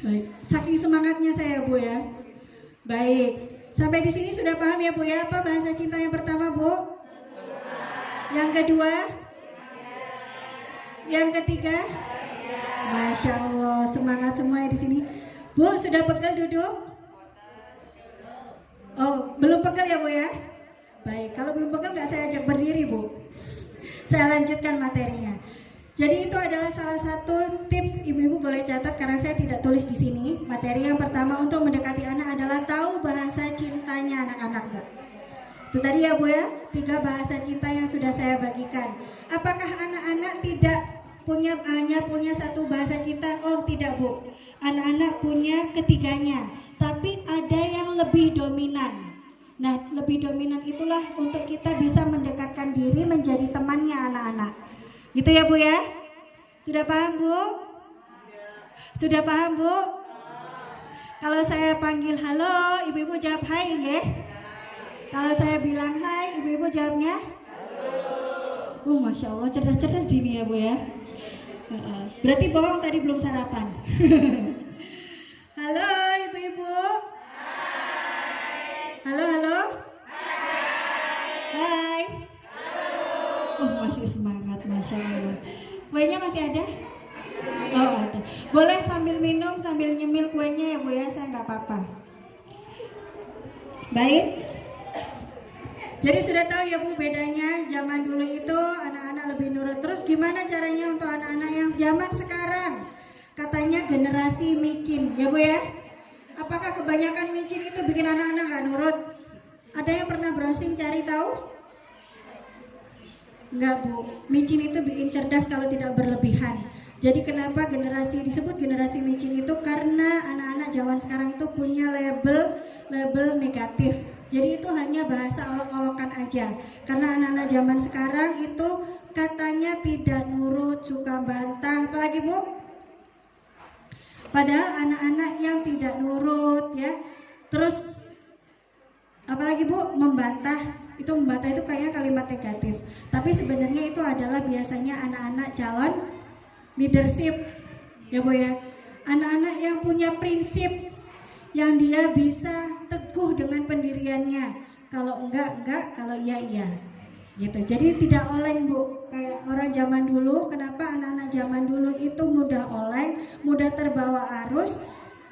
Baik, saking semangatnya saya Bu ya. Baik, sampai di sini sudah paham ya Bu ya, apa bahasa cinta yang pertama Bu? Yang kedua? Yang ketiga? Masya Allah, semangat semua di sini. Bu, sudah pegel duduk? Oh, belum pegel ya Bu ya? Baik, kalau belum pegel nggak saya ajak berdiri Bu. Saya lanjutkan materinya. Jadi itu adalah salah satu tips, ibu-ibu boleh catat karena saya tidak tulis di sini. Materi yang pertama untuk mendekati anak adalah tahu bahasa cintanya anak-anak, Mbak. Itu tadi ya Bu ya, 3 bahasa cinta yang sudah saya bagikan. Apakah anak-anak tidak hanya punya 1 bahasa cinta? Oh tidak Bu, anak-anak punya ketiganya, tapi ada yang lebih dominan. Nah lebih dominan itulah untuk kita bisa mendekatkan diri menjadi temannya anak-anak. Gitu ya Bu ya? Sudah paham Bu? Sudah paham Bu? Kalau saya panggil halo, ibu-ibu jawab hai ya? Kalau saya bilang hai, ibu-ibu jawabnya? Masya Allah, cerdas-cerdas sini ya Bu ya. Berarti bohong tadi belum sarapan. Halo ibu-ibu. Halo halo. Hai. Masih semangat, Masya Allah. Kuenya masih ada? Oh ada. Boleh sambil minum, sambil nyemil kuenya ya Bu ya, saya nggak apa-apa. Baik. Jadi sudah tahu ya Bu bedanya zaman dulu itu anak-anak lebih nurut Terus gimana caranya untuk anak-anak yang zaman sekarang? Katanya generasi micin, ya Bu ya? Apakah kebanyakan micin itu bikin anak-anak gak nurut? Ada yang pernah browsing cari tahu? Enggak Bu, micin itu bikin cerdas kalau tidak berlebihan. Jadi kenapa disebut generasi micin itu? Karena anak-anak zaman sekarang itu punya label negatif. Jadi itu hanya bahasa olok-olokan aja. Karena anak-anak zaman sekarang itu katanya tidak nurut, suka bantah. Apalagi Bu? Padahal anak-anak yang tidak nurut ya. Terus apalagi Bu? Membantah itu kayak kalimat negatif. Tapi sebenarnya itu adalah biasanya anak-anak calon leadership ya Bu ya. Anak-anak yang punya prinsip, yang dia bisa teguh dengan pendiriannya. Kalau enggak, kalau iya gitu. Jadi tidak oleng Bu, kayak orang zaman dulu. Kenapa anak-anak zaman dulu itu mudah oleng, mudah terbawa arus?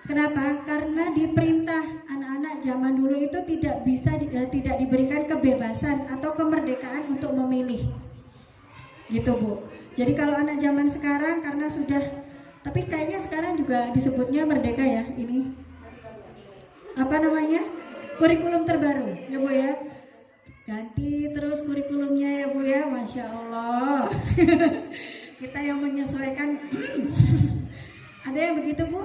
Kenapa? Karena diperintah. Anak-anak zaman dulu itu tidak diberikan kebebasan atau kemerdekaan untuk memilih. Gitu Bu. Jadi kalau anak zaman sekarang karena sudah, tapi kayaknya sekarang juga disebutnya merdeka ya ini. Apa namanya? Kurikulum terbaru ya Bu ya. Ganti terus kurikulumnya ya Bu ya. Masya Allah. Kita yang menyesuaikan. Ada yang begitu Bu?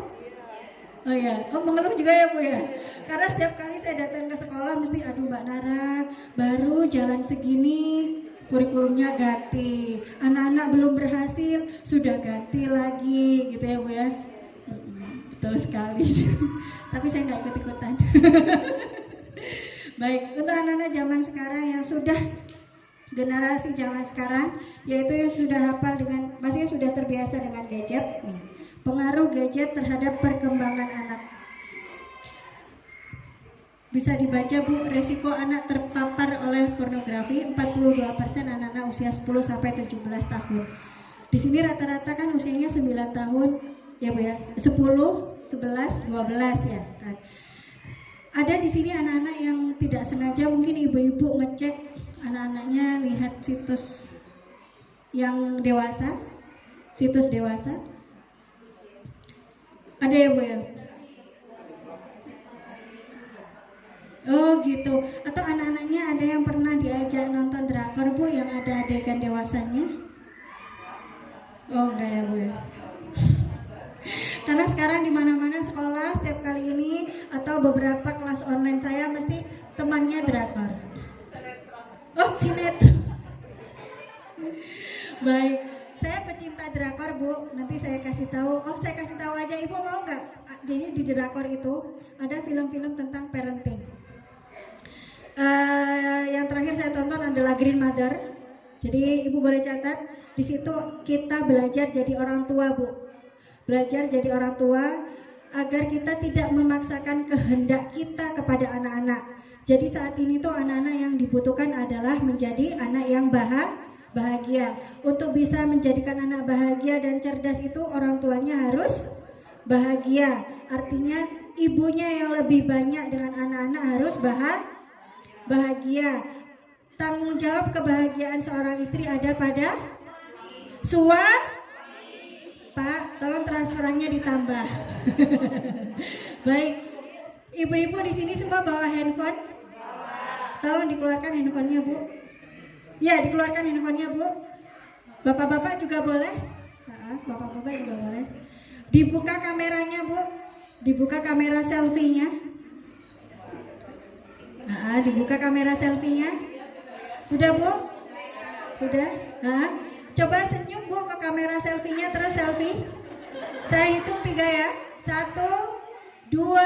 Oh iya, mengeluh juga ya Bu ya. Karena setiap kali saya datang ke sekolah mesti aduh Mbak Nara, baru jalan segini kurikulumnya ganti. Anak-anak belum berhasil sudah ganti lagi gitu ya Bu ya. Betul sekali. Tapi saya nggak ikut-ikutan. Baik, untuk anak-anak zaman sekarang yang sudah generasi zaman sekarang, yaitu yang sudah hafal dengan, maksudnya sudah terbiasa dengan gadget nih. Pengaruh gadget terhadap perkembangan anak. Bisa dibaca Bu, resiko anak terpapar oleh pornografi 42% anak-anak usia 10 sampai 17 tahun. Di sini rata-rata kan usianya 9 tahun ya Bu ya. 10, 11, 12 ya kan. Ada di sini anak-anak yang tidak sengaja mungkin ibu-ibu ngecek anak-anaknya lihat situs yang dewasa, situs dewasa. Ada ya Bu ya? Oh gitu. Atau anak-anaknya ada yang pernah diajak nonton drakor Bu yang ada adegan dewasanya? Oh enggak ya Bu ya? Karena sekarang di mana-mana sekolah setiap kali ini atau beberapa kelas online saya mesti temannya drakor. Oh sinetron. Baik. Saya pecinta drakor Bu, nanti saya kasih tahu. Oh saya kasih tahu aja, Ibu mau nggak? Jadi di drakor itu ada film-film tentang parenting. Yang terakhir saya tonton adalah Green Mother. Jadi Ibu boleh catat. Di situ kita belajar jadi orang tua Bu. Belajar jadi orang tua agar kita tidak memaksakan kehendak kita kepada anak-anak. Jadi saat ini tuh anak-anak yang dibutuhkan adalah menjadi anak yang bahagia. Untuk bisa menjadikan anak bahagia dan cerdas itu orang tuanya harus bahagia. Artinya ibunya yang lebih banyak dengan anak-anak harus bahagia. Tanggung jawab kebahagiaan seorang istri ada pada suami. Pak, tolong transferannya ditambah. Baik, ibu-ibu di sini semua bawa handphone. Tolong dikeluarkan handphonenya Bu. Ya, dikeluarkan handphonenya Bu. Bapak-bapak juga boleh. Bapak-bapak juga boleh. Dibuka kameranya Bu. Dibuka kamera selfie-nya. Dibuka kamera selfie-nya. Sudah Bu? Sudah? Coba senyum Bu ke kamera selfie-nya, terus selfie. Saya hitung 3 ya. 1, 2,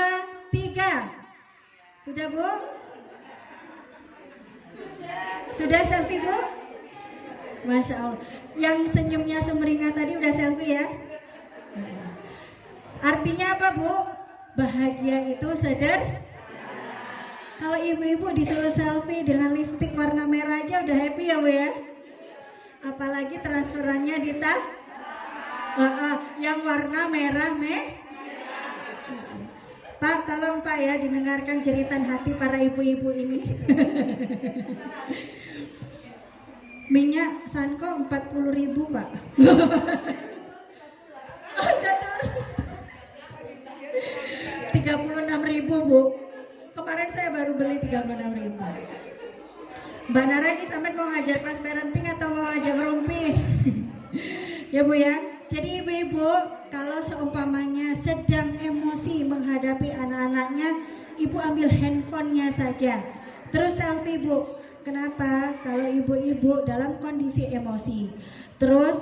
3. Sudah Bu? Sudah selfie Bu? Masya Allah. Yang senyumnya sumringah tadi udah selfie ya. Artinya apa Bu? Bahagia itu Kalau ibu-ibu disuruh selfie dengan lipstik warna merah aja udah happy ya Bu ya. Apalagi transferannya yang warna merah Pak, tolong Pak ya didengarkan jeritan hati para ibu-ibu ini. Minyak Sanko 40.000 Pak. Oh, udah turun. 36.000 Bu. Kemarin saya baru beli 36.000. Mbak Nara ini sampai mau ngajar kelas parenting atau mau ngajar ngerumpi? Ya Bu ya. Jadi ibu-ibu kalau seumpamanya sedang emosi menghadapi anak-anaknya, ibu ambil handphonenya saja. Terus selfie Bu. Kenapa? Kalau ibu-ibu dalam kondisi emosi, terus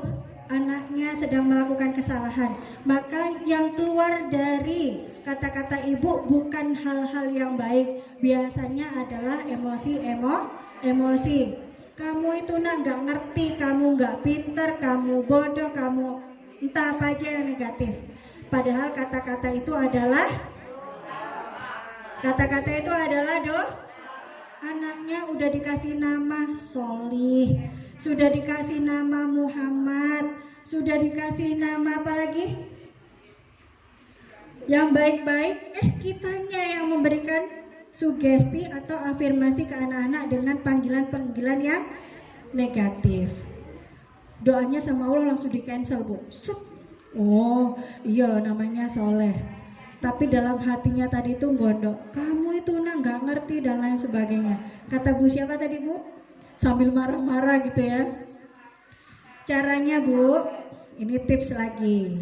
anaknya sedang melakukan kesalahan, maka yang keluar dari kata-kata ibu bukan hal-hal yang baik, biasanya adalah emosi. Kamu itu nggak ngerti, kamu nggak pinter, kamu bodoh, kamu entah apa aja yang negatif. Padahal kata-kata itu adalah anaknya udah dikasih nama Solih, sudah dikasih nama Muhammad, sudah dikasih nama apa lagi? Yang baik-baik, kitanya yang memberikan sugesti atau afirmasi ke anak-anak dengan panggilan-panggilan yang negatif. Doanya sama Allah langsung di cancel Bu. Oh iya namanya Soleh, tapi dalam hatinya tadi itu gondok, kamu itu nggak ngerti dan lain sebagainya. Kata Bu siapa tadi Bu? Sambil marah-marah gitu ya. Caranya Bu, ini tips lagi.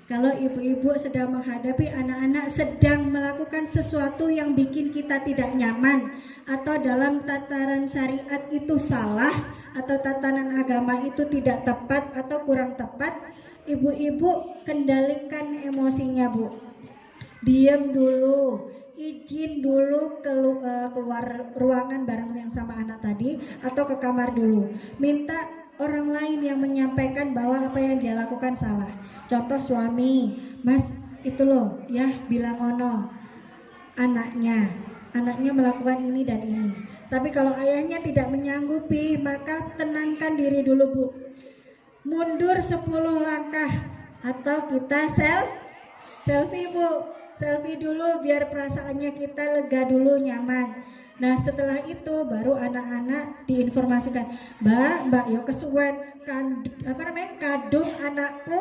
Kalau ibu-ibu sedang menghadapi anak-anak sedang melakukan sesuatu yang bikin kita tidak nyaman, atau dalam tataran syariat itu salah, atau tatanan agama itu tidak tepat atau kurang tepat, ibu-ibu kendalikan emosinya Bu. Diam dulu, izin dulu keluar ruangan bareng yang sama anak tadi, atau ke kamar dulu. Minta orang lain yang menyampaikan bahwa apa yang dia lakukan salah. Contoh suami, Mas itu loh ya bilang ono anaknya melakukan ini dan ini. Tapi kalau ayahnya tidak menyanggupi, maka tenangkan diri dulu Bu. Mundur 10 langkah atau kita selfie Bu. Selfie dulu biar perasaannya kita lega dulu, nyaman. Nah setelah itu baru anak-anak diinformasikan, Mbak yo kesuwen kadung anakku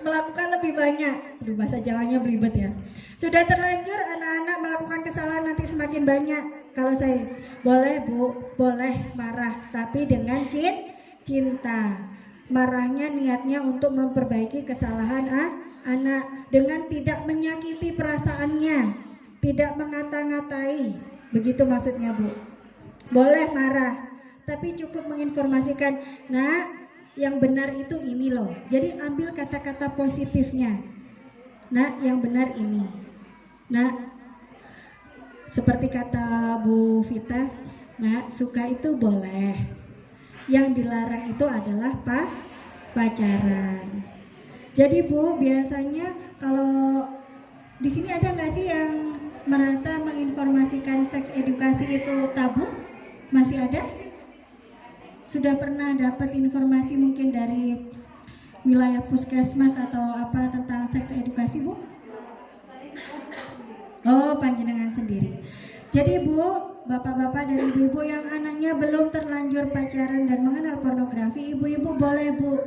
melakukan lebih banyak. Aduh bahasa Jawanya belibet ya. Sudah terlanjur anak-anak melakukan kesalahan nanti semakin banyak. Kalau saya boleh Bu, boleh marah tapi dengan cinta. Marahnya niatnya untuk memperbaiki kesalahan anak dengan tidak menyakiti perasaannya, tidak mengata-ngatai. Begitu maksudnya Bu. Boleh marah, tapi cukup menginformasikan, nah yang benar itu ini loh. Jadi ambil kata-kata positifnya. Nah yang benar ini. Nah seperti kata Bu Vita, nah suka itu boleh. Yang dilarang itu adalah pacaran. Jadi Bu, biasanya kalau di sini ada nggak sih yang merasa menginformasikan seks edukasi itu tabu? Masih ada? Sudah pernah dapat informasi mungkin dari wilayah puskesmas atau apa tentang seks edukasi Bu? Oh, panjenengan sendiri. Jadi Bu, bapak-bapak dan ibu-ibu yang anaknya belum terlanjur pacaran dan mengenal pornografi, ibu-ibu boleh Bu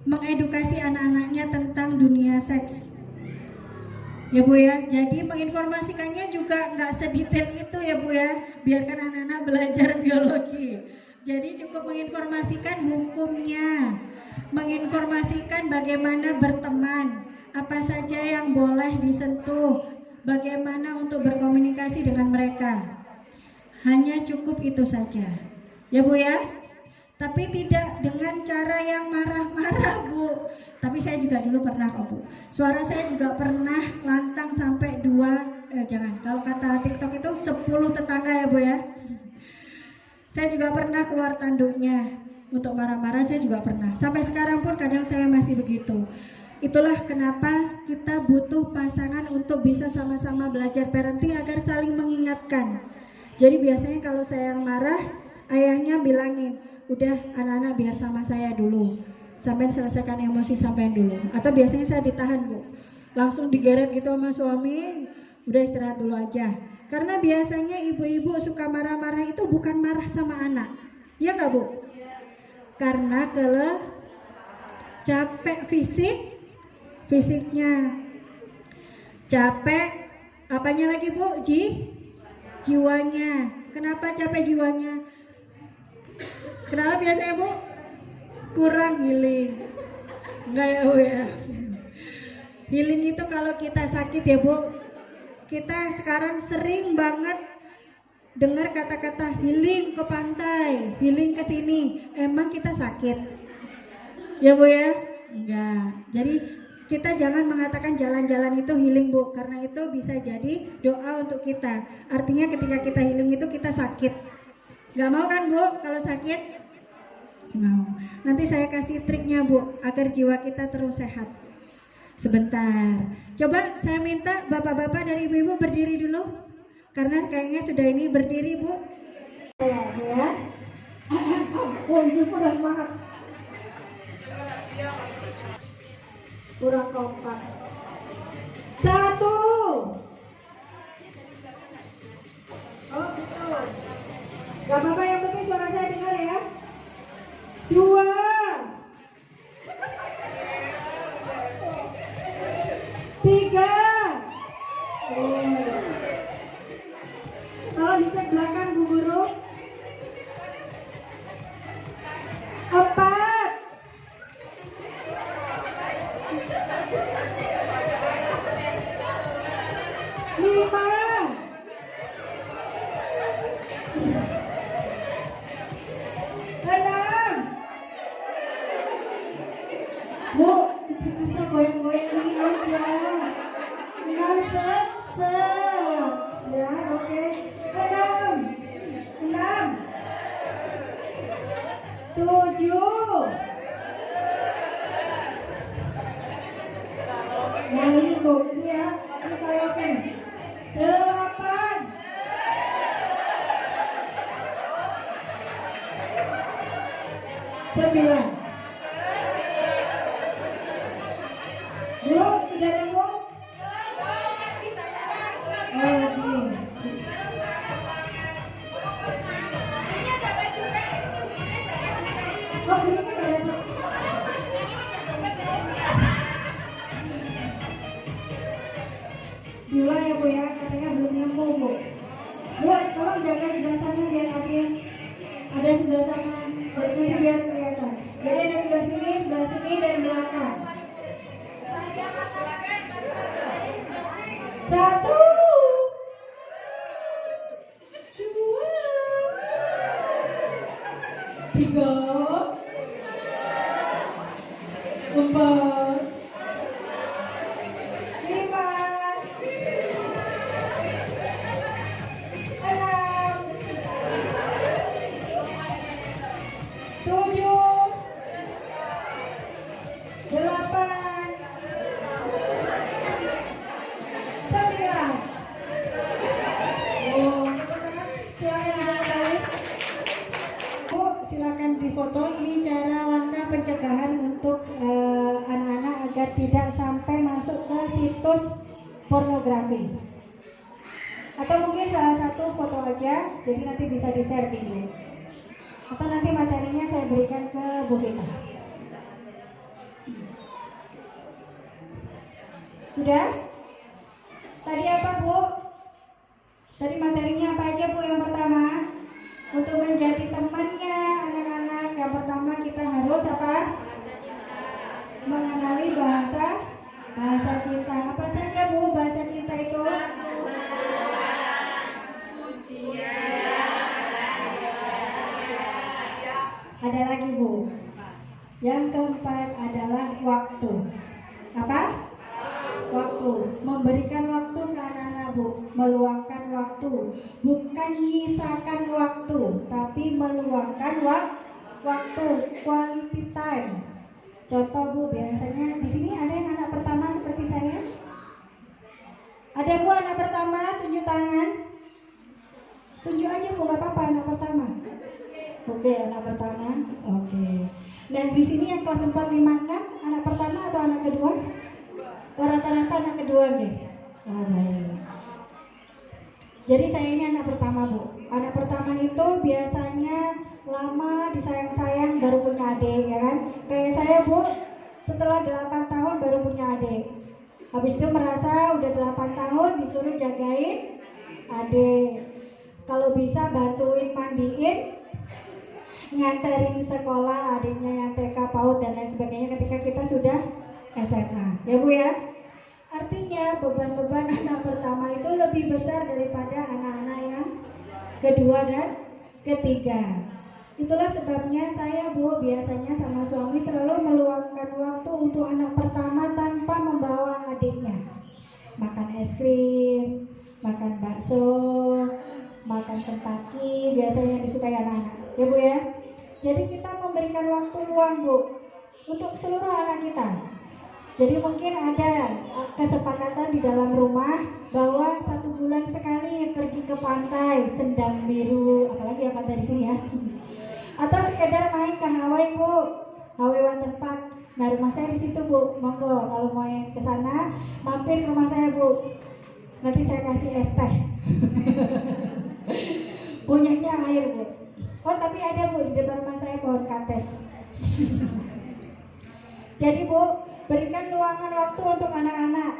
mengedukasi anak-anaknya tentang dunia seks. Ya Bu ya, jadi menginformasikannya juga nggak sedetail itu ya Bu ya, biarkan anak-anak belajar biologi. Jadi cukup menginformasikan hukumnya, menginformasikan bagaimana berteman, apa saja yang boleh disentuh, bagaimana untuk berkomunikasi dengan mereka. Hanya cukup itu saja, ya Bu ya. Tapi tidak dengan cara yang marah-marah Bu. Tapi saya juga dulu pernah kok Bu. Suara saya juga pernah lantang sampai 2, jangan, kalau kata TikTok itu 10 tetangga ya Bu ya. Saya juga pernah keluar tanduknya untuk marah-marah, saya juga pernah. Sampai sekarang pun kadang saya masih begitu. Itulah kenapa kita butuh pasangan untuk bisa sama-sama belajar parenting agar saling mengingatkan. Jadi biasanya kalau saya yang marah, ayahnya bilangin, udah anak-anak biar sama saya dulu, sampai selesaikan emosi sampai dulu. Atau biasanya saya ditahan Bu, langsung digeret gitu sama suami, udah istirahat dulu aja. Karena biasanya ibu-ibu suka marah-marah itu bukan marah sama anak, ya nggak Bu? karena capek fisiknya, capek apanya lagi Bu? Jiwanya. Kenapa capek jiwanya? Kenapa biasanya Bu? Kurang healing. Enggak ya Bu ya? Healing itu kalau kita sakit ya Bu, kita sekarang sering banget dengar kata-kata healing ke pantai, healing ke sini. Emang kita sakit? Ya Bu ya? Enggak. Jadi kita jangan mengatakan jalan-jalan itu healing Bu, karena itu bisa jadi doa untuk kita. Artinya ketika kita healing itu kita sakit. Gak mau kan Bu kalau sakit? Mau. Nanti saya kasih triknya Bu agar jiwa kita terus sehat. Sebentar. Coba saya minta bapak-bapak dan ibu-ibu berdiri dulu. Karena kayaknya sudah ini berdiri Bu. Ya. Oh, kurang maaf. Kurang kompak. 1. Oh betul. Gak apa-apa, yang penting suara saya dengar ya. 2. 3. Kalau dicek belakang Bu Guru. 4. 5. 6. Bu, asal goyang-goyang ini aja. 6 set. Ya, oke. 6. 7. Nah ini Bu, ini ya, ini paling oke. 8. 9. Bu, sudah nemu? Oh, lagi. Oh, ini kan ada. Gila ya Bu ya, katanya belum nyambung Bu. Bu, tolong jaga sebelah sana biar ada sebelah sana. Jadi biar kelihatan. Jadi ada sebelah sini dan belakang. 1. 2. 3. 4. 5. 7. Silakan difoto. Ini cara langkah pencegahan untuk anak-anak agar tidak sampai masuk ke situs pornografi. Atau mungkin salah satu foto aja, jadi nanti bisa di-share video. Atau nanti materinya saya berikan ke Bu Vita. Sudah? Tadi apa Bu? Tadi materinya apa aja Bu? Yang pertama, untuk menjadi temannya anak-anak, yang pertama kita harus apa? Mengenali bahasa cinta. Apa saja Bu bahasa cinta itu? Ada lagi Bu. Yang keempat adalah waktu. Apa? Waktu. Memberikan waktu ke anak-anak Bu. Meluangkan waktu. Bukan nyisakan waktu, tapi meluangkan waktu. Quality time. Contoh Bu, biasanya di sini ada yang anak pertama seperti saya? Ada Bu anak pertama, tunjuk tangan. Tunjuk aja Bu, nggak apa-apa anak pertama. Oke, anak pertama. Oke. Dan di sini yang kelas 4, 5, 6 anak pertama atau anak kedua? Rata-rata anak kedua nih. Oh, baik. Jadi saya ini anak pertama Bu. anak pertama itu biasanya lama disayang-sayang baru punya adik, ya kan? Kayak saya Bu, setelah 8 tahun baru punya adik. Habis itu merasa udah 8 tahun disuruh jagain adik. Kalau bisa bantuin mandiin, nganterin sekolah adiknya yang TK, PAUD dan lain sebagainya ketika kita sudah SMA. Ya Bu ya? Artinya beban-beban anak pertama itu lebih besar daripada anak-anak yang kedua dan ketiga. Itulah sebabnya saya Bu biasanya sama suami selalu meluangkan waktu untuk anak pertama tanpa membawa adiknya. Makan es krim, makan bakso, makan Kentucky, biasanya yang disukai anak-anak. Ya Bu ya. Jadi kita memberikan waktu luang Bu untuk seluruh anak kita. Jadi mungkin ada kesepakatan di dalam rumah bahwa 1 bulan sekali pergi ke pantai, Sendang Biru, apalagi ya pantai di sini ya. Atau sekedar main ke Hawaii Bu, Hawaii Water Park. Nah rumah saya di situ Bu, monggo kalau mau yang ke sana mampir ke rumah saya Bu. Nanti saya kasih es teh. Punyanya air Bu. Oh tapi ada Bu di depan rumah saya pohon kates. Jadi Bu, berikan luangan waktu untuk anak-anak,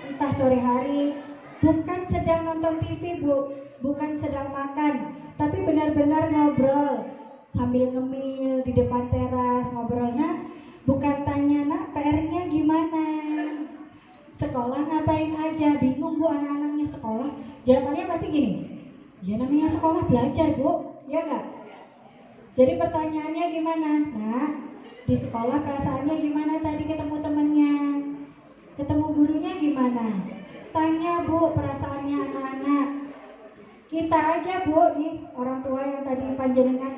entah sore hari, bukan sedang nonton TV Bu, bukan sedang makan, tapi benar-benar ngobrol sambil ngemil di depan teras, ngobrolnya bukan tanya nak PR-nya gimana, sekolah ngapain aja, bingung Bu anak-anaknya sekolah, jawabannya pasti gini, ya namanya sekolah belajar Bu, ya enggak? Jadi pertanyaannya gimana? Nah, di sekolah perasaannya gimana tadi ketemu temennya? Ketemu gurunya gimana? Tanya Bu perasaannya anak-anak. Kita aja Bu nih orang tua yang tadi panjenengan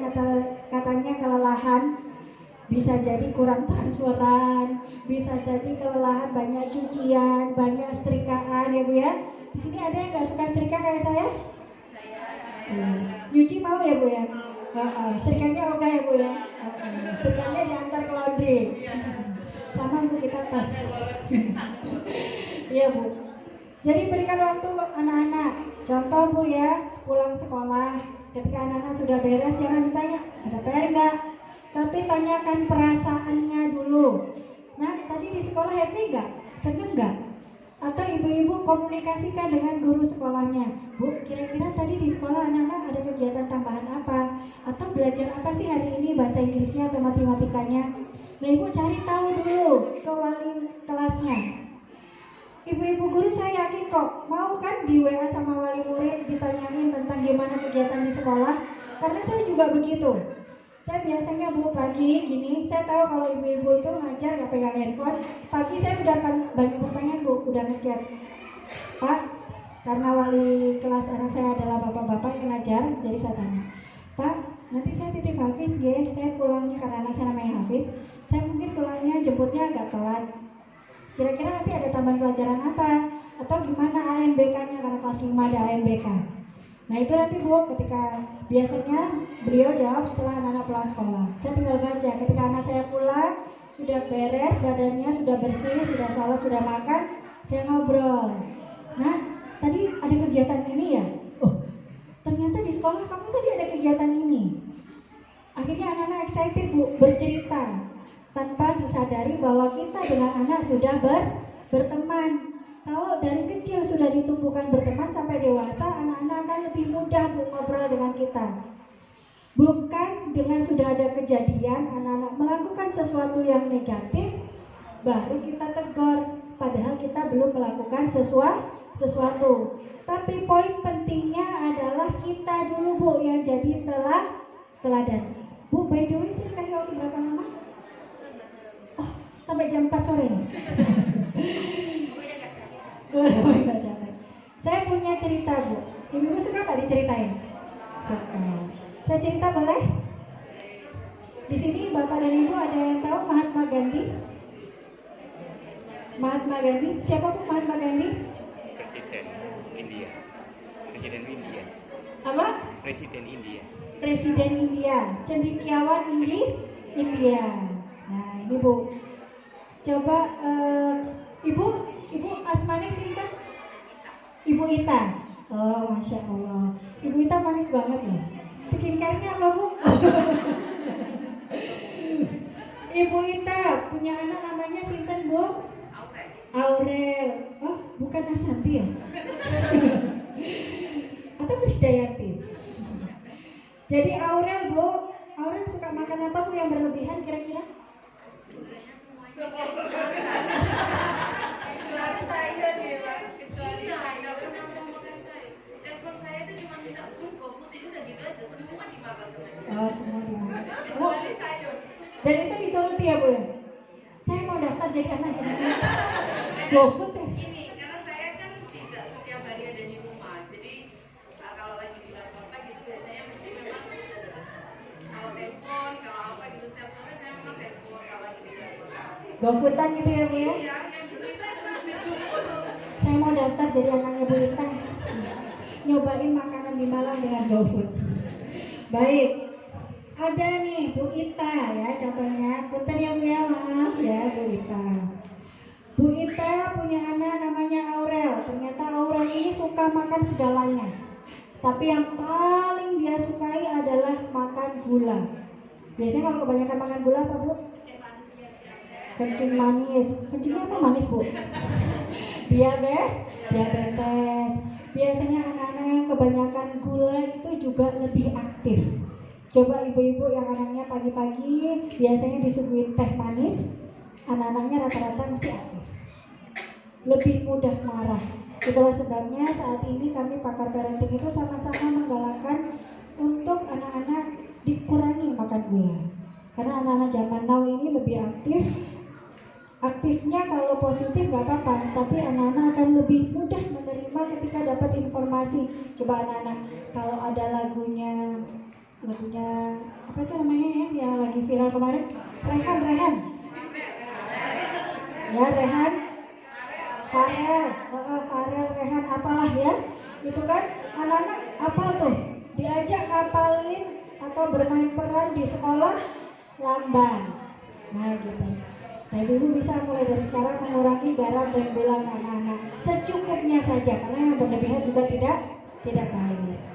katanya kelelahan, bisa jadi kurang transferan, bisa jadi kelelahan banyak cucian, banyak setrikaan ya Bu ya. Di sini ada yang nggak suka setrika kayak saya? Nyuci mau ya Bu ya? Setrikanya oke ya Bu ya? Setrikanya diantar ke laundry sama Bu kita tos. Iya Bu. Jadi berikan waktu anak-anak. Contoh Bu ya, pulang sekolah ketika anak-anak sudah beres jangan ditanya ada PR enggak, tapi tanyakan perasaannya dulu. Nah tadi di sekolah happy enggak? Seneng enggak? Atau ibu-ibu komunikasikan dengan guru sekolahnya, Bu kira-kira tadi di sekolah anak-anak ada kegiatan tambahan apa? Atau belajar apa sih hari ini, bahasa Inggrisnya atau matematikanya? Nah ibu cari tahu dulu ke wali kelasnya. Ibu-ibu guru saya yakin kok mau kan di WA sama wali murid ditanyain tentang gimana kegiatan di sekolah, karena saya juga begitu. Saya biasanya Bu pagi gini, saya tahu kalau ibu-ibu itu ngajar gak pegang handphone. Pagi saya udah banyak pertanyaan Bu, udah ngechat Pak, karena wali kelas anak saya adalah bapak-bapak yang ngajar, jadi saya tanya Pak, nanti saya titip Hafiz ya, saya pulangnya karena anak saya namanya Hafiz, saya mungkin pulangnya jemputnya agak telat. Kira-kira nanti ada tambahan pelajaran apa? Atau gimana ANBK-nya, karena kelas 5 ada ANBK. Nah itu nanti Bu, ketika biasanya beliau jawab setelah anak-anak pulang sekolah. Saya tinggal baca, ketika anak saya pulang, sudah beres, badannya sudah bersih, sudah sholat, sudah makan, saya ngobrol. Nah, tadi ada kegiatan ini ya? Oh, ternyata di sekolah kamu tadi ada kegiatan ini. Akhirnya anak-anak excited Bu, bercerita. Tanpa disadari bahwa kita dengan anak sudah berteman. Kalau dari kecil sudah ditumbuhkan berteman sampai dewasa, anak-anak akan lebih mudah ngobrol dengan kita. Bukan dengan sudah ada kejadian anak-anak melakukan sesuatu yang negatif, baru kita tegur, padahal kita belum melakukan sesuatu. Tapi poin pentingnya adalah kita dulu Bu yang jadi teladan. Bu, by the way saya kasih waktu berapa lama? Oh, sampai jam 4 sore nih. Gak capek. Saya punya cerita Bu. Ibu suka gak diceritain? Suka. Saya cerita boleh? Di sini Bapak dan Ibu ada yang tahu Mahatma Gandhi? Mahatma Gandhi? Siapa Bu Mahatma Gandhi? Presiden India. Apa? Presiden India. Presiden India. Cendekiawan India. Nah ini Bu. Coba Ibu asmanya sinten? Ibu Ita. Oh, Masya Allah. Ibu Ita manis banget loh. Skincare-nya apa Bu? Ibu Ita punya anak namanya Sinten Bu? Aurel. Oh, bukan Asanti ya? Atau Krisdayanti? Jadi Aurel Bu, Aurel suka makan apa Bu yang berlebihan kira-kira? Kecuali saya nih Bang, kecuali saya nggak pernah mau makan saya. Level saya itu cuma minta GoFood itu udah gitu aja, semua dimakan. Oh, semua dimakan. Oh, Kecuali sayur. dan itu dituruti ya Bu ya? Saya mau daftar jadi anak jadi GoFood ya? Gini, karena saya kan tidak setiap hari ada di rumah, jadi kalau lagi di luar kota gitu biasanya mesti memang kalau telepon, kalau apa gitu setiap sore saya memang telepon kalau lagi di luar kota. GoFoodan gitu ya Bu ya? Iya, yang dulu itu ada dijemput. Saya mau daftar jadi anaknya Bu Ita. Nyobain makanan di Malang dengan GoFood. Baik. Ada nih Bu Ita ya contohnya. Punten ya Bu ya, maaf ya Bu Ita. Bu Ita punya anak namanya Aurel. Ternyata Aurel ini suka makan segalanya. Tapi yang paling dia sukai adalah makan gula. Biasanya kalau kebanyakan makan gula apa Bu? Kencing manis. Kencingnya apa manis Bu? Diabetes. Biasanya anak-anak yang kebanyakan gula itu juga lebih aktif. Coba ibu-ibu yang anaknya pagi-pagi biasanya disuguhin teh manis, anak-anaknya rata-rata mesti aktif, lebih mudah marah. Itulah sebabnya saat ini kami pakar parenting itu sama-sama menggalakkan untuk anak-anak dikurangi makan gula. Karena anak-anak zaman now ini lebih aktif. Aktifnya kalau positif gak apa-apa, tapi anak-anak akan lebih mudah menerima ketika dapat informasi. Coba anak-anak, kalau ada lagunya apa itu namanya ya yang lagi viral kemarin, Rehan ya, Rehan Farel Rehan apalah ya, itu kan anak-anak apa tuh diajak ngapalin atau bermain peran di sekolah lamban. Nah gitu. Nah ibu bisa mulai dari sekarang mengurangi garam dan gula ke anak-anak secukupnya saja, karena yang berlebihan juga tidak baik.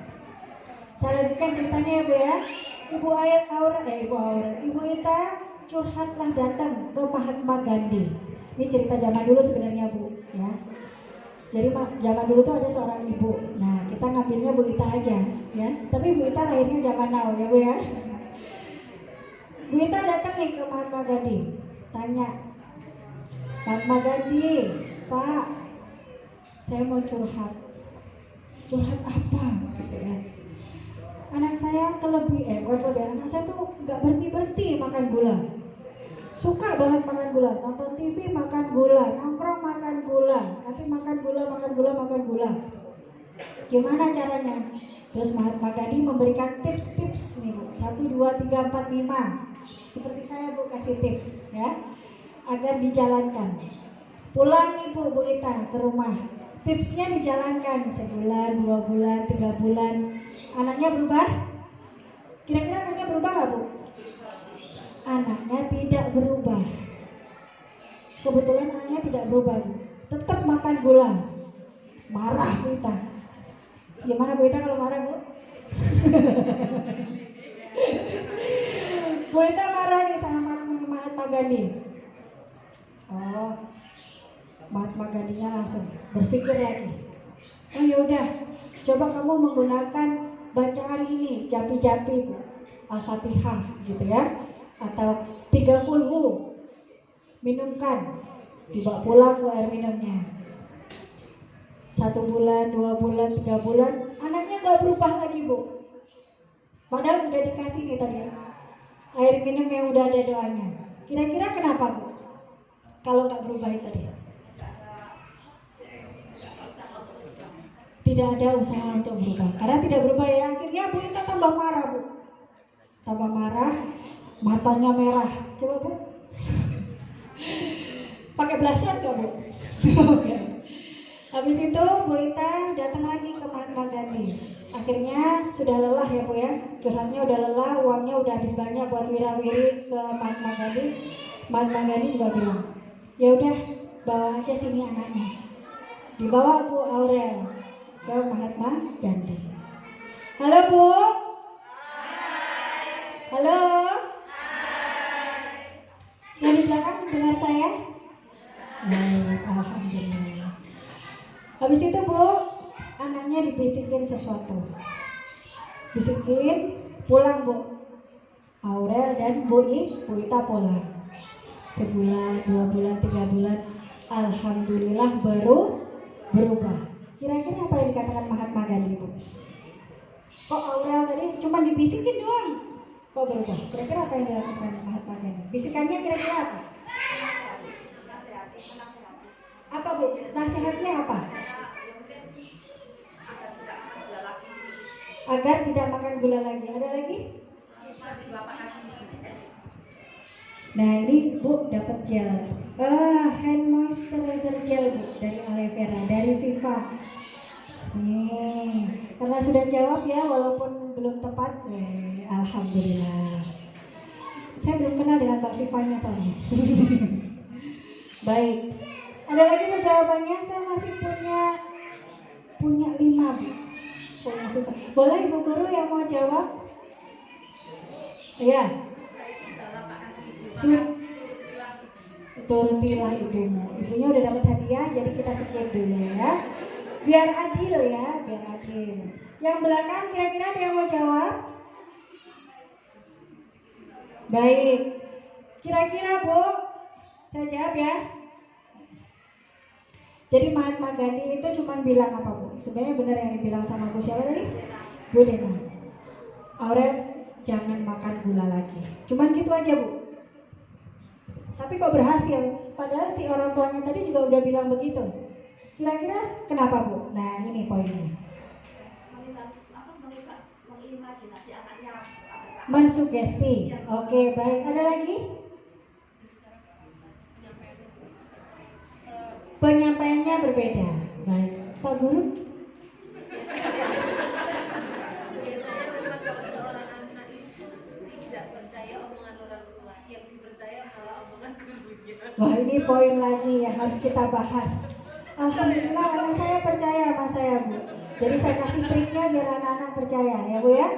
Saya lanjutkan ceritanya ya Bu ya. Ibu Ita curhatlah datang ke Mahatma Gandhi. Ini cerita zaman dulu sebenarnya Bu ya. Jadi zaman dulu tuh ada seorang ibu. Nah kita ngambilnya Bu Ita aja ya. Tapi Bu Ita lahirnya zaman now ya Bu ya. Bu Ita datang nih ke Mahatma Gandhi. Tanya, Mahatma Gandhi, Pak, saya mau curhat. Curhat apa? Gitu ya. Anak saya anak saya tuh nggak berhenti makan gula. Suka banget makan gula, nonton TV makan gula, nongkrong makan gula, nanti makan gula. Gimana caranya? Terus Mahatma Gandhi memberikan tips-tips nih Bu, 1, 2, 3, 4, 5. Seperti saya Bu kasih tips ya, agar dijalankan. Pulang nih Bu Ita ke rumah, tipsnya dijalankan sebulan, 2 bulan, 3 bulan. Anaknya berubah? Kira-kira anaknya berubah nggak Bu? Anaknya tidak berubah. Kebetulan anaknya tidak berubah Bu, tetap makan gula. Marah Bu Ita. Gimana Bu Ita kalau marah Bu? Bu Ita marah nih sama Mahatma Gandhi. Oh, Mahatma Gandhinya langsung berpikir lagi. Oh yaudah, coba kamu menggunakan bacaan ini, japi-japi Al-Fatihah gitu ya, atau 30 minumkan, dibawa pulang ke air minumnya. 1 bulan, 2 bulan, 3 bulan, anaknya gak berubah lagi Bu. Padahal udah dikasih nih tadi air minum yang udah ada doanya. Kira-kira kenapa Bu? Kalau gak berubah itu tadi? Tidak ada usaha untuk berubah. Karena tidak berubah ya, akhirnya Bu Ita tambah marah Bu. Tambah marah, matanya merah. Coba Bu. Pakai blusher gak Bu? Habis itu Bu Ita datang lagi ke Mahatma Gandhi. Akhirnya sudah lelah ya Bu ya, curhatnya udah lelah, uangnya udah habis banyak buat wira-wiri ke Mahatma Gandhi. Mahatma Gandhi juga bilang, ya udah bawa aja sini anaknya. Dibawa Bu Aurel ke Mahatma Gandhi. Halo Bu. Halo. Yang di belakang dengar saya? Baik, alhamdulillah. Habis itu Bu, anaknya dibisikin sesuatu. Bisikin, pulang Bu. Aurel dan Bu Ita pulang. Sebulan, 2 bulan, 3 bulan, alhamdulillah baru berubah. Kira-kira apa yang dikatakan Mahatma Gandhi Bu? Kok Aurel tadi cuma dibisikin doang, kok berubah? Kira-kira apa yang dilakukan Mahatma Gandhi? Bisikannya kira-kira apa? Apa Bu? Nasihatnya apa? Agar tidak makan gula lagi. Ada lagi? Nah ini Bu dapat gel, hand moisturizer gel Bu dari aloe vera, dari Viva. Nih, karena sudah jawab ya walaupun belum tepat, alhamdulillah. Saya belum kenal dengan Mbak Vivanya soalnya. Baik, ada lagi Bu jawabannya? Saya masih punya 5 Bu. Punya Viva. Boleh Ibu Guru yang mau jawab? Iya. Turutilah ibumu. Ibunya udah dapat hadiah, jadi kita skip dulu ya. Biar adil ya, biar adil. Yang belakang kira-kira ada yang mau jawab? Baik. Kira-kira Bu, saya jawab ya. Jadi Mahatma Gandhi itu cuma bilang apa Bu? Sebenarnya benar yang dibilang sama Bu siapa tadi? Bu Dena. Aurel, jangan makan gula lagi. Cuman gitu aja Bu. Tapi kok berhasil? Padahal si orang tuanya tadi juga udah bilang begitu. Kira-kira kenapa Bu? Nah ini poinnya. Mensugesti. Oke, baik. Ada lagi? Penyampaiannya berbeda. Baik, Pak Guru. Biasanya memang kalau seorang anak itu tidak percaya omongan orang tua, yang dipercaya malah omongan gurunya. Wah ini poin lagi yang harus kita bahas. Alhamdulillah anak saya percaya sama saya Bu. Jadi saya kasih triknya biar anak-anak percaya ya Bu ya.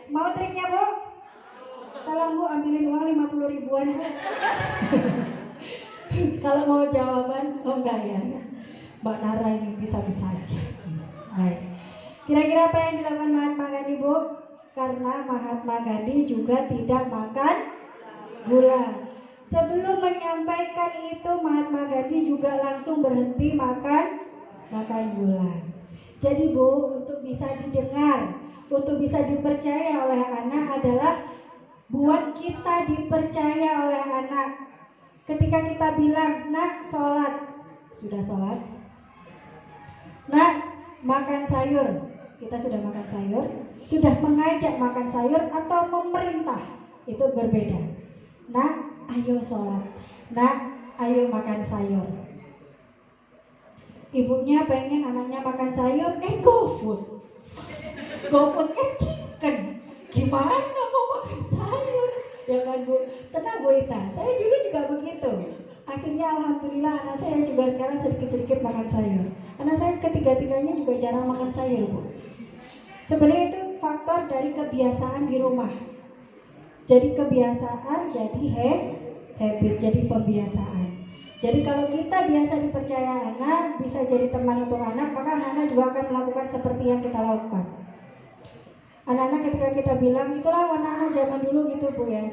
Mau triknya Bu? Tolong Bu ambilin uang 50 ribuan Bu. Kalau mau jawaban, oh enggak ya. Mbak Nara ini bisa-bisa aja. Baik. Kira-kira apa yang dilakukan Mahatma Gandhi Bu? Karena Mahatma Gandhi juga tidak makan gula. Sebelum menyampaikan itu Mahatma Gandhi juga langsung berhenti makan gula. Jadi Bu, untuk bisa didengar, untuk bisa dipercaya oleh anak adalah buat kita dipercaya oleh anak. Ketika kita bilang, nak sholat, sudah sholat. Nak makan sayur, kita sudah makan sayur. Sudah mengajak makan sayur atau memerintah, itu berbeda. Nak, ayo sholat. Nak, ayo makan sayur. Ibunya pengen anaknya makan sayur, go food. Go food, chicken. Gimana mau makan sayur? Ya kan Bu, tenang Bu Ita, saya dulu juga begitu. Akhirnya alhamdulillah anak saya juga sekarang sedikit-sedikit makan sayur. Anak saya ketiga-tiganya juga jarang makan sayur Bu. Sebenarnya itu faktor dari kebiasaan di rumah. Jadi kebiasaan jadi habit, jadi pembiasaan. Jadi kalau kita biasa dipercaya anak, bisa jadi teman untuk anak, maka anak-anak juga akan melakukan seperti yang kita lakukan. Anak-anak ketika kita bilang, itulah anak-anak zaman dulu gitu Bu ya.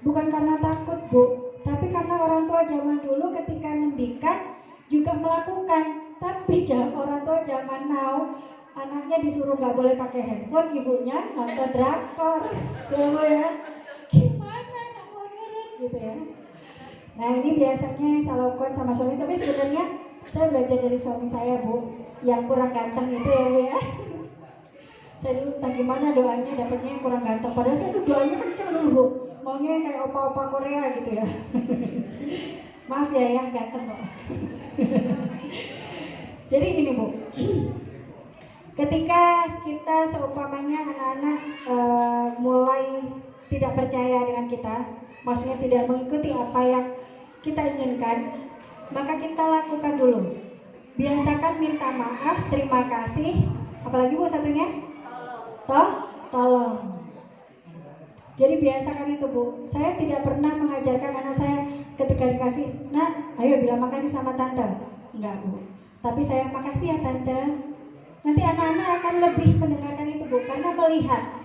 Bukan karena takut Bu, tapi karena orang tua zaman dulu ketika ngendikan juga melakukan. Tapi orang tua zaman now, anaknya disuruh nggak boleh pakai handphone, ibunya nonton drakor. Ya Bu ya, gimana nggak mau nurut gitu ya. Nah ini biasanya yang saya lakukan sama suami, tapi sebenarnya saya belajar dari suami saya Bu, yang kurang ganteng itu ya Bu ya. Saya dulu entah gimana doanya dapatnya yang kurang ganteng, padahal saya tuh doanya kenceng dulu Bu, maunya yang kayak opa-opa Korea gitu ya. Maaf ya yang ganteng kok. Jadi gini Bu, ketika kita seumpamanya anak-anak mulai tidak percaya dengan kita, maksudnya tidak mengikuti apa yang kita inginkan, maka kita lakukan dulu. Biasakan minta maaf, terima kasih, apalagi Bu satunya? tolong. Jadi biasakan itu Bu. Saya tidak pernah mengajarkan anak saya ketika dikasih, "Nak, ayo bilang makasih sama tante." Enggak Bu. Tapi saya, "Makasih ya tante." Nanti anak-anak akan lebih mendengarkan itu Bu, karena melihat.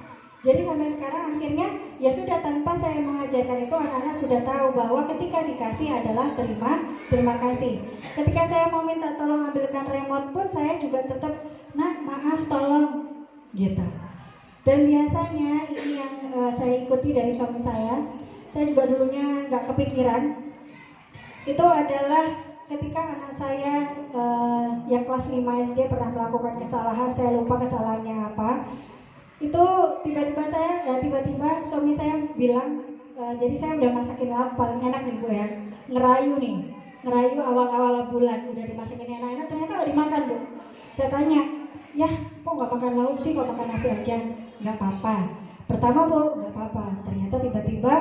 Jadi sampai sekarang akhirnya ya sudah, tanpa saya mengajarkan itu anak-anak sudah tahu bahwa ketika dikasih adalah terima kasih. Ketika saya mau minta tolong ambilkan remote pun saya juga tetap, "Nak, maaf tolong." Gitu. Dan biasanya ini yang saya ikuti dari suami saya juga dulunya nggak kepikiran. Itu adalah ketika anak saya yang kelas 5 SD pernah melakukan kesalahan, saya lupa kesalahannya apa. Itu tiba-tiba suami saya bilang, jadi saya udah masakin lauk paling enak nih Bu ya, ngerayu awal-awal bulan udah dimasakin enak-enak, ternyata nggak dimakan Bu. Saya tanya, "Ya kok nggak makan lauk sih, kok makan nasi aja?" "Nggak apa-apa." Pertama Bu, nggak apa-apa. Ternyata tiba-tiba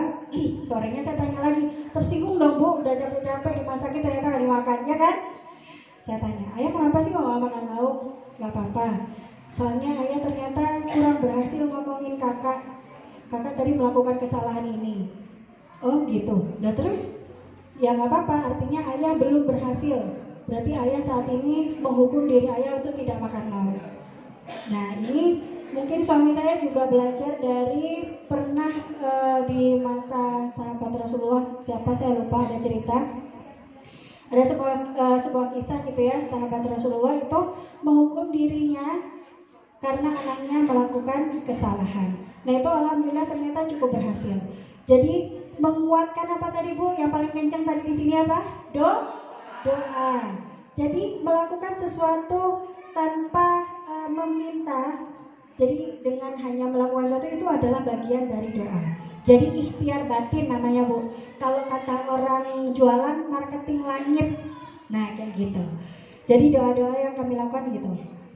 sorenya saya tanya lagi, "Tersinggung dong Bu, udah capek-capek dimasakin ternyata nggak dimakan, ya kan?" Saya tanya, "Ayah kenapa sih kok nggak makan lauk?" "Nggak apa-apa. Soalnya ayah ternyata kurang berhasil ngomongin kakak tadi melakukan kesalahan ini." "Oh gitu." Nah terus, "Ya nggak apa-apa, artinya ayah belum berhasil. Berarti ayah saat ini menghukum diri ayah untuk tidak makan lauk." Nah ini mungkin suami saya juga belajar dari pernah di masa sahabat Rasulullah, siapa saya lupa, ada cerita. Ada sebuah kisah gitu ya, sahabat Rasulullah itu menghukum dirinya karena anaknya melakukan kesalahan. Nah itu alhamdulillah ternyata cukup berhasil. Jadi menguatkan apa tadi Bu? Yang paling kencang tadi di sini apa? Doa. Jadi melakukan sesuatu tanpa meminta. Jadi dengan hanya melakukan sesuatu itu adalah bagian dari doa. Jadi ikhtiar batin namanya Bu. Kalau kata orang jualan, marketing langit. Nah kayak gitu. Jadi doa-doa yang kami lakukan gitu.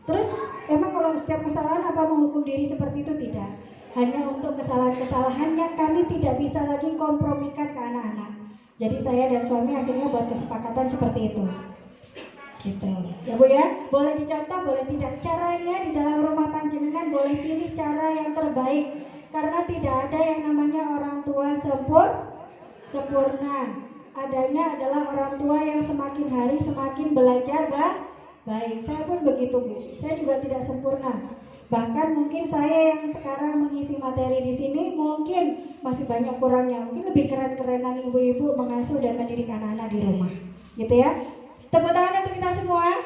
Terus emang kalau setiap kesalahan apa menghukum diri seperti itu? Tidak. Hanya untuk kesalahan-kesalahan yang kami tidak bisa lagi kompromikan ke anak-anak. Jadi saya dan suami akhirnya buat kesepakatan seperti itu. Gitu. Ya Bu ya, boleh dicontoh, boleh tidak. Caranya di dalam rumah panjenengan boleh pilih cara yang terbaik. Karena tidak ada yang namanya orang tua sempurna. Adanya adalah orang tua yang semakin hari semakin belajar baik. Saya pun begitu Bu. Saya juga tidak sempurna. Bahkan mungkin saya yang sekarang mengisi materi di sini mungkin masih banyak kurangnya. Mungkin lebih keren-kerenan ibu-ibu mengasuh dan mendidik anak-anak di rumah. Gitu ya. Tepuk tangan untuk kita semua.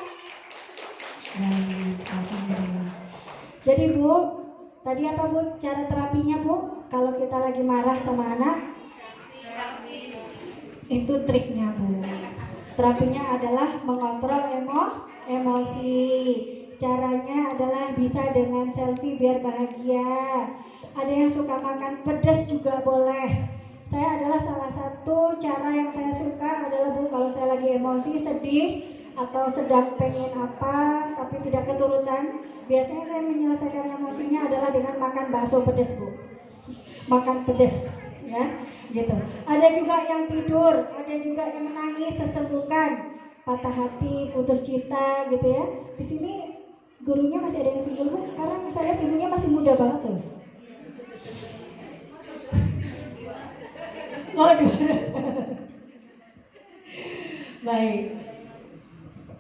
Baik, alhamdulillah. Jadi Bu, tadi apa Bu cara terapinya Bu? Kalau kita lagi marah sama anak, itu triknya Bu. Terapinya adalah mengontrol emosi. Caranya adalah bisa dengan selfie biar bahagia. Ada yang suka makan pedas juga boleh. Saya adalah salah satu cara yang saya suka adalah Bu, kalau saya lagi emosi, sedih, atau sedang pengen apa tapi tidak keturutan, biasanya saya menyelesaikan emosinya adalah dengan makan bakso pedas Bu. Makan pedas ya, gitu. Ada juga yang tidur, ada juga yang menangis sesenggukan, patah hati, putus cinta gitu ya. Di sini gurunya masih ada yang single Bu, karena saya lihat ibunya masih muda banget tuh. Waduh. Baik.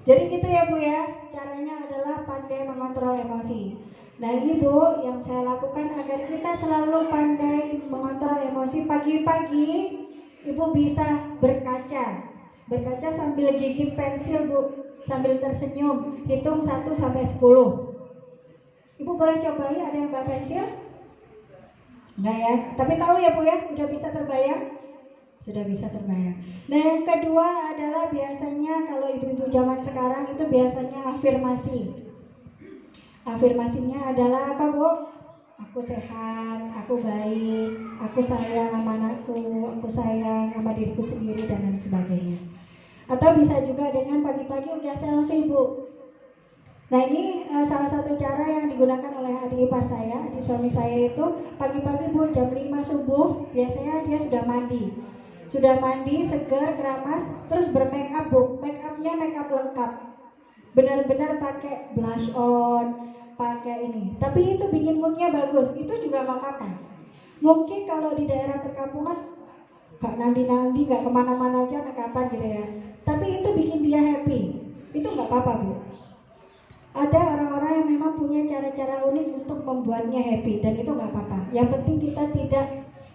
Jadi gitu ya Bu ya. Caranya adalah pandai mengontrol emosi. Nah ini Bu yang saya lakukan agar kita selalu pandai mengontrol emosi. Pagi-pagi Ibu bisa berkaca. Berkaca sambil gigit pensil Bu, sambil tersenyum. Hitung 1 sampai 10. Ibu boleh cobain, ada yang bawa pensil? Enggak ya, tapi tahu ya Bu ya, udah bisa terbayang? Sudah bisa terbayang. Nah yang kedua adalah biasanya kalau ibu-ibu zaman sekarang itu biasanya afirmasi. Afirmasinya adalah apa Bu? Aku sehat, aku baik, aku sayang sama anakku, aku sayang sama diriku sendiri dan lain sebagainya. Atau bisa juga dengan pagi-pagi udah selfie Bu. Nah ini salah satu cara yang digunakan oleh adik ipar saya, adik suami saya itu pagi-pagi Bu jam 5 subuh biasanya dia sudah mandi. Sudah mandi, segar, keramas, terus bermake up Bu. Make upnya make up lengkap. Benar-benar pakai blush on, pakai ini. Tapi itu bikin moodnya bagus, itu juga nggak apa-apa. Mungkin kalau di daerah perkampungan gak nandi-nandi, gak kemana-mana aja make upan gitu ya. Tapi itu bikin dia happy, itu nggak apa-apa Bu. Ada orang-orang yang memang punya cara-cara unik untuk membuatnya happy dan itu nggak apa-apa. Yang penting kita tidak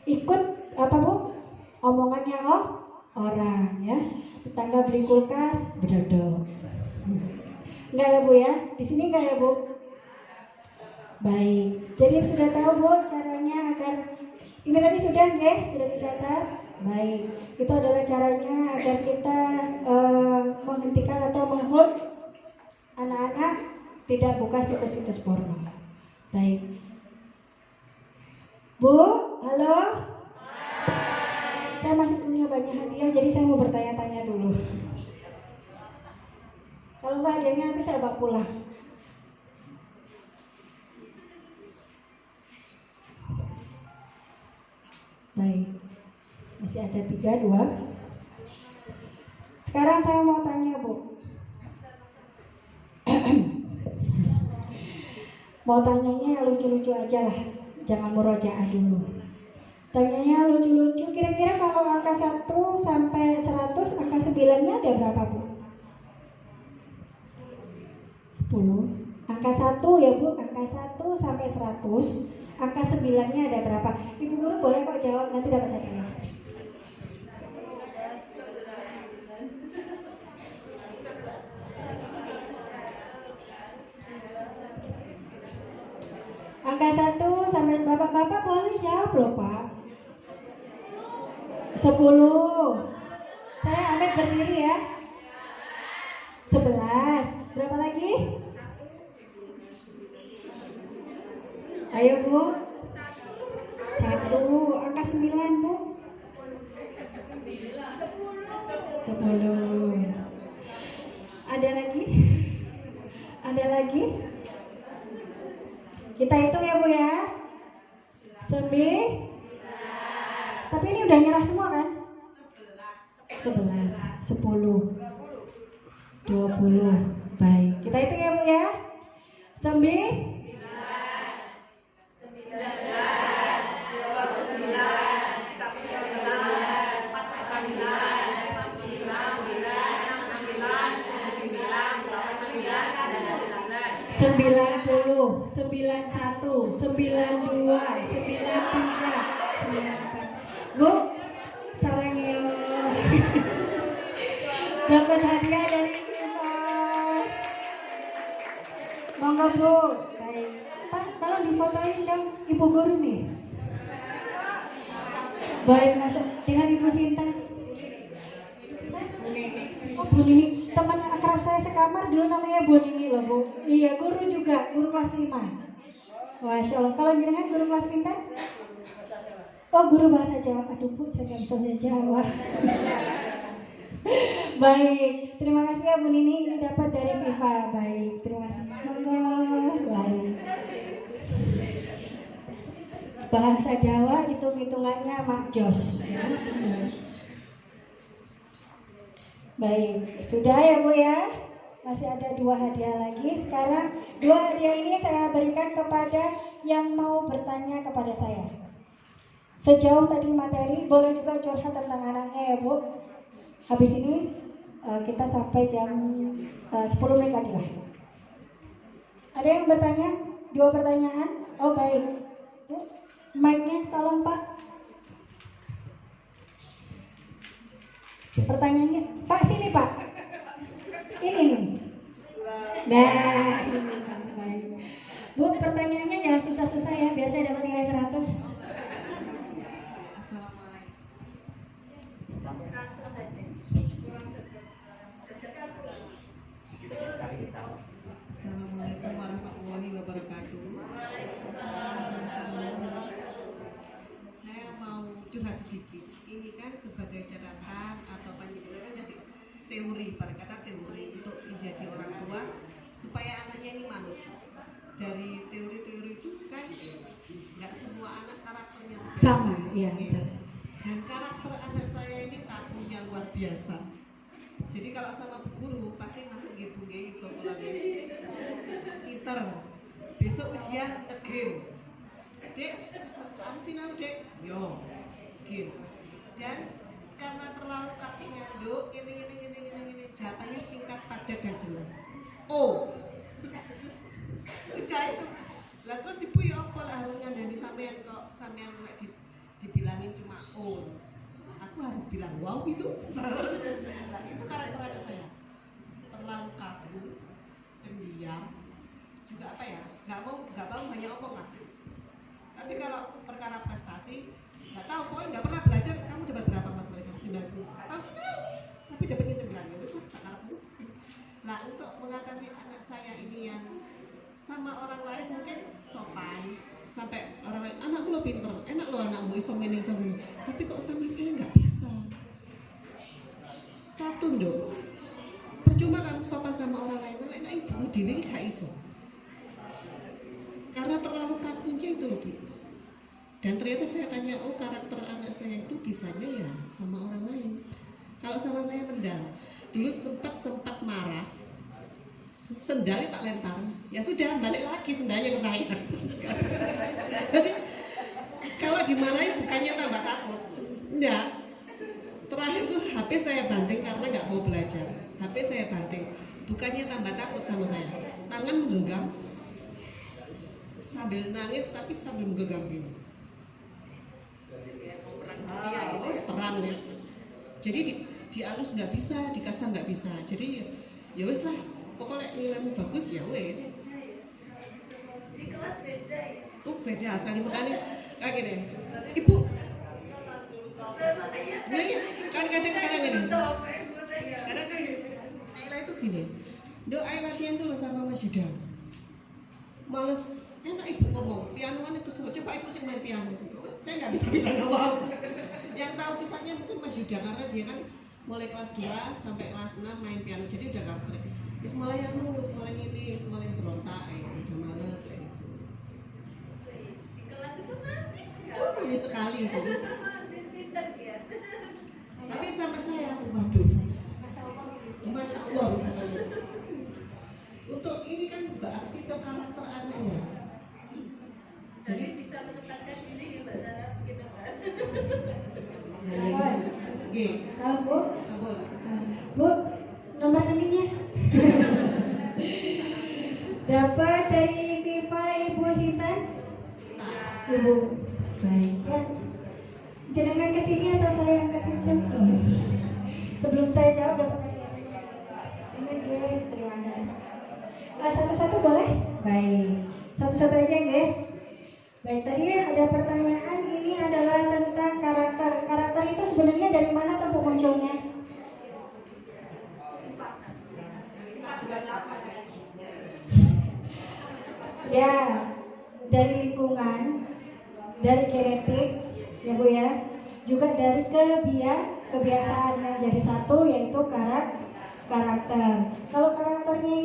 ikut apa Bu? Omongannya orang ya. Tetangga beli kulkas, bedodok. Enggak ya Bu ya? Di sini enggak ya Bu? Baik. Jadi sudah tahu Bu caranya agar ini tadi sudah ya? Sudah dicatat? Baik. Itu adalah caranya agar kita menghentikan atau menghold anak-anak tidak buka situs-situs porno. Baik. Bu, halo? Saya masih punya banyak hadiah, jadi saya mau bertanya-tanya dulu. Kalau nggak hadiahnya nanti saya bawa pulang. Baik, masih ada 3, 2. Sekarang saya mau tanya Bu. Mau tanyanya yang lucu-lucu aja lah, jangan murojaah dulu. Tanyanya lucu-lucu, kira-kira kalau angka 1 sampai 100, angka 9-nya ada berapa Bu? 10. Angka 1 ya Bu, angka 1 sampai 100, angka 9-nya ada berapa? Ibu guru boleh kok jawab, nanti dapat hadiah. Angka 1 sampai bapak-bapak boleh jawab loh Pak. 10. Saya Ahmed berdiri ya. 11. Berapa lagi? Ayo Bu. 1. Angka 9 Bu. 10. Ada lagi? Ada lagi? Kita hitung ya Bu ya. 9. Tapi ini udah nyerah semua kan? 11, 10, 20. Baik, kita hitung ya Bu ya. 9, 90, 91, 92, 93, 94. Bu, sarangnya dapat hadiah dari Viva. Monggo Bu. Baik. Pak, tolong difotoin dong Ibu guru nih. Baik, Masya. Dengan Ibu Sinta. Oh, Bu Nini, teman akrab saya sekamar dulu namanya Bu Nini loh Bu. Iya, guru juga, guru kelas 5. Masya Allah, kalau jenengan guru kelas pintar? Oh, guru bahasa Jawa. Aduh Bu, saya nggak bisa bahasa Jawa. Baik, terima kasih ya Bu Nini, ini dapat dari Viva. Baik, terima kasih. Baik. Bahasa Jawa hitung-hitungannya Mak Jos. Ya. Baik, sudah ya Bu ya. Masih ada 2 hadiah lagi. Sekarang 2 hadiah ini saya berikan kepada yang mau bertanya kepada saya. Sejauh tadi materi, boleh juga curhat tentang anaknya ya Bu. Habis ini kita sampai jam 10 menit lagi lah. Ada yang bertanya? 2 pertanyaan? Oh baik. Bu, mic-nya tolong Pak. Pertanyaannya, Pak sini Pak. Ini nih. Nah, ini Pak. Baik. Bu, pertanyaannya jangan susah-susah ya, biar saya dapat nilai 100. Assalamualaikum warahmatullahi wabarakatuh. Saya mau curhat sedikit. Ini kan sebagai catatan atau panjenengan ngasih teori, pada kata teori untuk menjadi orang tua supaya anaknya ini manut. Dari teori-teori itu kan nggak semua anak karakternya Sama, iya betul. Dan karakter anak saya ini kakunya luar biasa. Jadi kalau sama bu guru pasti masuk nggih kok pinter. besok ujian game. Dek, kamu sinau dek? Yo, game. Dan karena terlalu kakunya, Dok, ini, jawabannya singkat, padat dan jelas. Oh, udah itu. Lah terus ibu ya apa lah harus ngandani sampean kok sampean dibilangin cuma oh. Aku harus bilang wow gitu. Nah, itu karakter anak saya. Terlalu kaku, pendiam, juga apa ya? Gak mau banyak omongan. Tapi kalau perkara prestasi, nggak tahu, pokoknya nggak pernah belajar. Kamu dapat berapa matematika? 90. Tahu sih tapi dapatnya 9 ya. Wis sakarepmu. Nah, untuk mengatasi anak saya ini yang sama orang lain mungkin sopan, sampai orang lain anakmu lo pinter, enak lo anakmu iso ngene. Tapi kok sama saya nggak bisa. Satu Dok, percuma kamu sopan sama orang lain, enak ibu dewi gak iso. Karena terlalu kakunya itu loh Bu. Dan ternyata saya tanya, oh karakter anak saya itu bisanya ya sama orang lain. Kalau sama saya tendang. Dulu sempat marah, sendalnya tak lempar. Ya sudah, balik lagi sendalnya ke saya. Jadi kalau dimarahin bukannya tambah takut. Enggak. Terakhir tuh HP saya banting karena nggak mau belajar. HP saya banting, bukannya tambah takut sama saya. Tangan menggenggam, sambil nangis tapi sambil menggenggam gini. Perang wes. Jadi di alus nggak bisa, di kasar nggak bisa. Jadi ya wes lah. Pokoknya nilaimu bagus ya wes. Di kelas beda ya? Oh beda sekali, makanya kayak gini. Ibu. Nah, ya, kadang-kadang gini. Kadang kan gini. Ayla itu gini. Dok, Ayla latihan dulu sama Mas Yuda. Males, enak ibu ngomong. Pianoan itu semua. Coba ibu sih main piano. Saya nggak bisa bilang apa-apa. Yang tahu sifatnya mungkin Mas Yuda karena dia kan mulai kelas 2 sampai kelas 6 main piano. Jadi udah kaprek. Wis mulai mulai ini, mulai berontak, udah males kayak gitu. Di kelas itu manis ya? Itu manis sekali itu. Pintar dia. Tapi sampai saya, waduh, Masya Allah misalnya. Untuk ini kan berarti ke karakter anaknya. Jadi bisa menetapkan diri ya Mbak Nara, kita Mbak. Tahu Bu? Sabun. Bu, nomor rekeningnya. Dapat dari Viva Ibu Sintan? Ibu. Baik. Ya. Jenengan ke sini atau saya yang ke situ? Sebelum saya jawab dapat hadiah. Ini terima kasih. Satu-satu boleh? Baik. Satu-satu aja nggih. Baik, tadi ada pertanyaan, ini adalah tentang karakter. Karakter itu sebenarnya dari mana tempat munculnya? Ya, dari lingkungan, dari genetik, ya Bu ya. Juga dari kebiasaannya. Jadi satu yaitu karakter. Kalau karakternya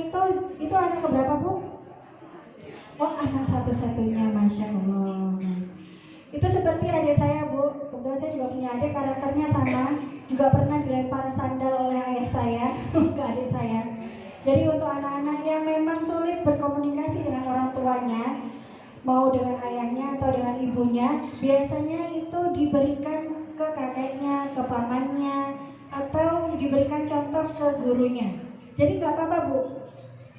itu anak keberapa Bu? Oh, anak satu-satunya, Masya Allah. Itu seperti adik saya Bu. Kebetulan saya juga punya adik, karakternya sama. Juga pernah dilempar sandal oleh ayah saya ke adik saya. Jadi untuk anak-anak yang memang sulit berkomunikasi dengan orang tuanya, mau dengan ayahnya atau dengan ibunya, biasanya itu diberikan ke kakeknya, ke pamannya, atau diberikan contoh ke gurunya. Jadi nggak apa-apa Bu.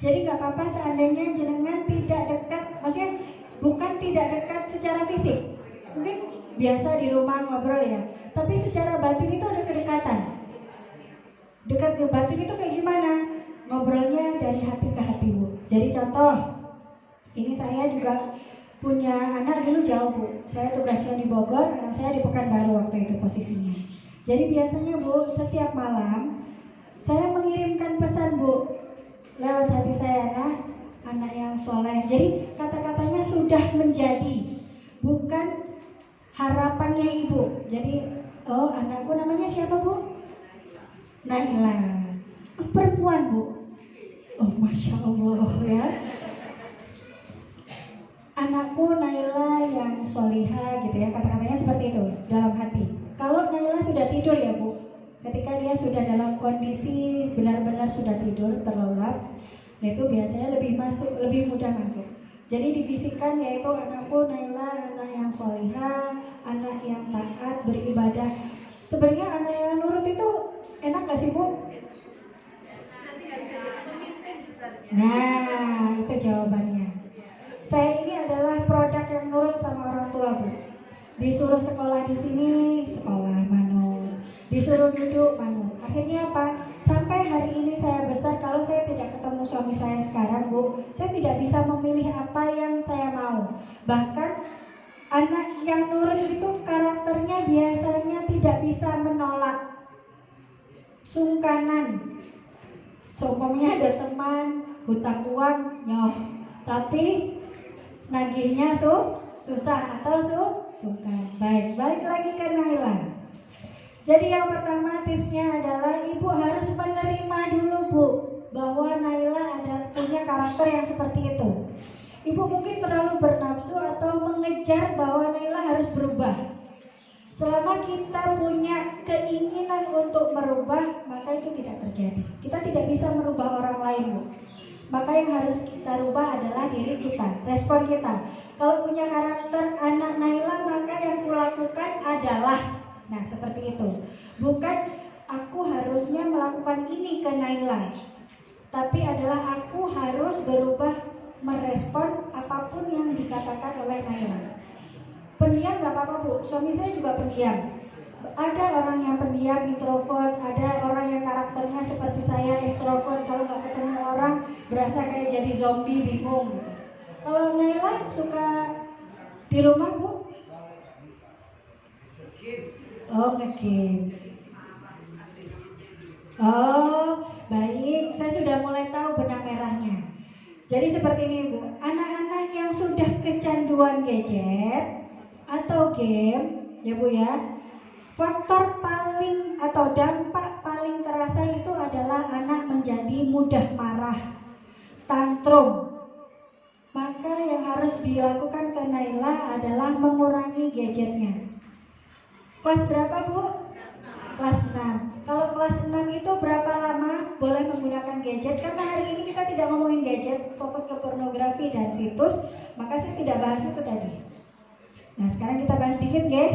Jadi nggak apa-apa seandainya jenengan tidak dekat, maksudnya bukan tidak dekat secara fisik. Mungkin biasa di rumah ngobrol ya, tapi secara batin itu ada kedekatan. Dekat ke batin itu kayak gimana? Ngobrolnya dari hati ke hati Bu. Jadi contoh, ini saya juga punya anak dulu jauh Bu. Saya tugasnya di Bogor, anak saya di Pekanbaru waktu itu posisinya. Jadi biasanya Bu, setiap malam saya mengirimkan pesan Bu lewat hati saya, anak yang soleh. Jadi kata-katanya sudah menjadi, bukan harapannya ibu. Jadi, oh anakku namanya siapa Bu? Naila. Oh, perempuan Bu. Oh Masya Allah ya. Anakku Naila yang solihah gitu ya, kata-katanya seperti itu dalam hati. Kalau Naila sudah tidur ya Bu, ketika dia sudah dalam kondisi benar-benar sudah tidur terlelap, itu biasanya lebih mudah masuk. Jadi dibisikkan yaitu anakku Naila anak yang solihah, anak yang taat, beribadah. Sebenarnya anak yang nurut itu enak gak sih Bu? Nanti nggak bisa jadi pemimpin besarnya. Nah, itu jawabannya. Saya ini adalah produk yang nurut sama orang tua Bu. Disuruh sekolah di sini, sekolah manut. Disuruh duduk manut. Akhirnya apa? Sampai hari ini saya besar, kalau saya tidak ketemu suami saya sekarang Bu, saya tidak bisa memilih apa yang saya mau. Bahkan anak yang nurut itu karakternya biasanya tidak bisa menolak, sungkanan. Seumpamanya ada teman hutang uang nyoh, tapi nagihnya susah atau sungkan. Baik, balik lagi ke Naila. Jadi yang pertama tipsnya adalah ibu harus menerima dulu Bu bahwa Naila punya karakter yang seperti itu. Ibu mungkin terlalu bernafsu atau mengejar bahwa Naila harus berubah. Selama kita punya keinginan untuk merubah, maka itu tidak terjadi. Kita tidak bisa merubah orang lain Bu. Maka yang harus kita rubah adalah diri kita, respon kita. Kalau punya karakter anak Naila, maka yang kulakukan adalah, nah seperti itu. Bukan aku harusnya melakukan ini ke Naila, tapi adalah aku harus berubah merespon apapun yang dikatakan oleh Naila. Pendiam gak apa-apa Bu, suami saya juga pendiam. Ada orang yang pendiam, introvert, ada orang yang karakternya seperti saya, ekstrovert. Kalau gak ketemu orang, berasa kayak jadi zombie, bingung gitu. Kalau Naila suka di rumah Bu? Oh, nge-game. Oh, baik. Saya sudah mulai tahu benang merahnya. Jadi seperti ini Bu, anak-anak yang sudah kecanduan gadget atau game, ya Bu ya, faktor paling atau dampak paling terasa itu adalah anak menjadi mudah marah, tantrum. Maka yang harus dilakukan ke Naila adalah mengurangi gadgetnya. Kelas berapa Bu? Kelas 6. Kalau kelas 6 itu berapa lama boleh menggunakan gadget? Karena hari ini kita tidak ngomongin gadget, fokus ke pornografi dan situs, maka saya tidak bahas itu tadi. Nah sekarang kita bahas dikit ya.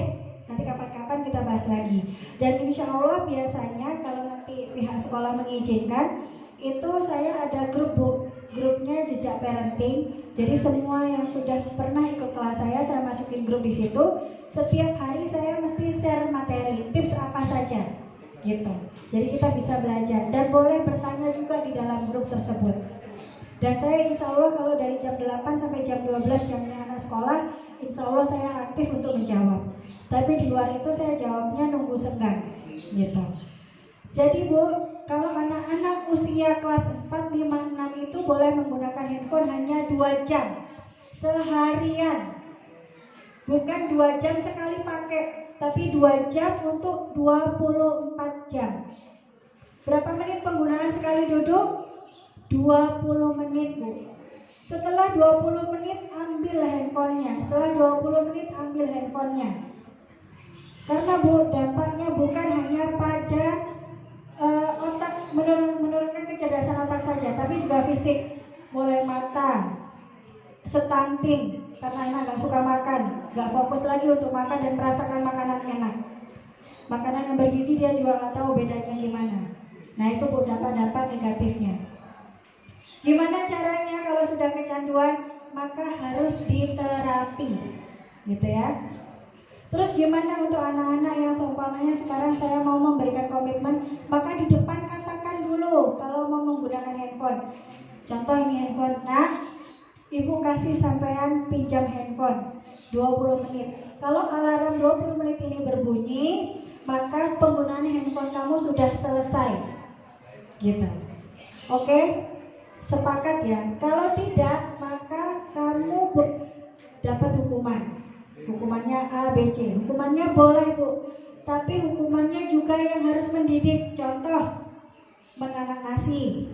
Nanti kapan-kapan kita bahas lagi. Dan insya Allah biasanya kalau nanti pihak sekolah mengizinkan, itu saya ada grup Bu, grupnya Jejak Parenting. Jadi semua yang sudah pernah ikut kelas saya masukin grup di situ. Setiap hari saya mesti share materi, tips apa saja, gitu. Jadi kita bisa belajar dan boleh bertanya juga di dalam grup tersebut. Dan saya insya Allah kalau dari jam 8 sampai jam 12 jamnya anak sekolah, insya Allah saya aktif untuk menjawab. Tapi di luar itu saya jawabnya nunggu senggang, gitu. Jadi Bu, kalau anak-anak usia kelas 4, 5, 6 itu boleh menggunakan handphone hanya 2 jam seharian. Bukan 2 jam sekali pakai, tapi 2 jam untuk 24 jam. Berapa menit penggunaan sekali duduk? 20 menit Bu. Setelah 20 menit ambil handphonenya. Setelah 20 menit ambil handphonenya. Karena Bu, dampaknya bukan hanya pada otak, menurunkan kecerdasan otak saja, tapi juga fisik. Mulai mata, stunting, karena anak gak suka makan, gak fokus lagi untuk makan dan merasakan makanan enak. Makanan yang bergizi dia juga gak tahu bedanya gimana. Nah itu Bu, dampak-dampak negatifnya. Gimana caranya kalau sudah kecanduan? Maka harus diterapi, gitu ya. Terus gimana untuk anak-anak yang seumpamanya sekarang saya mau memberikan komitmen, maka di depan katakan dulu kalau mau menggunakan handphone. Contoh ini handphone, nah ibu kasih sampean pinjam handphone 20 menit. Kalau alarm 20 menit ini berbunyi, maka penggunaan handphone kamu sudah selesai, gitu. Oke? Sepakat ya? Kalau tidak, maka kamu dapat hukuman. Hukumannya A, B, C. Hukumannya boleh Bu, tapi hukumannya juga yang harus mendidik. Contoh, menanak nasi,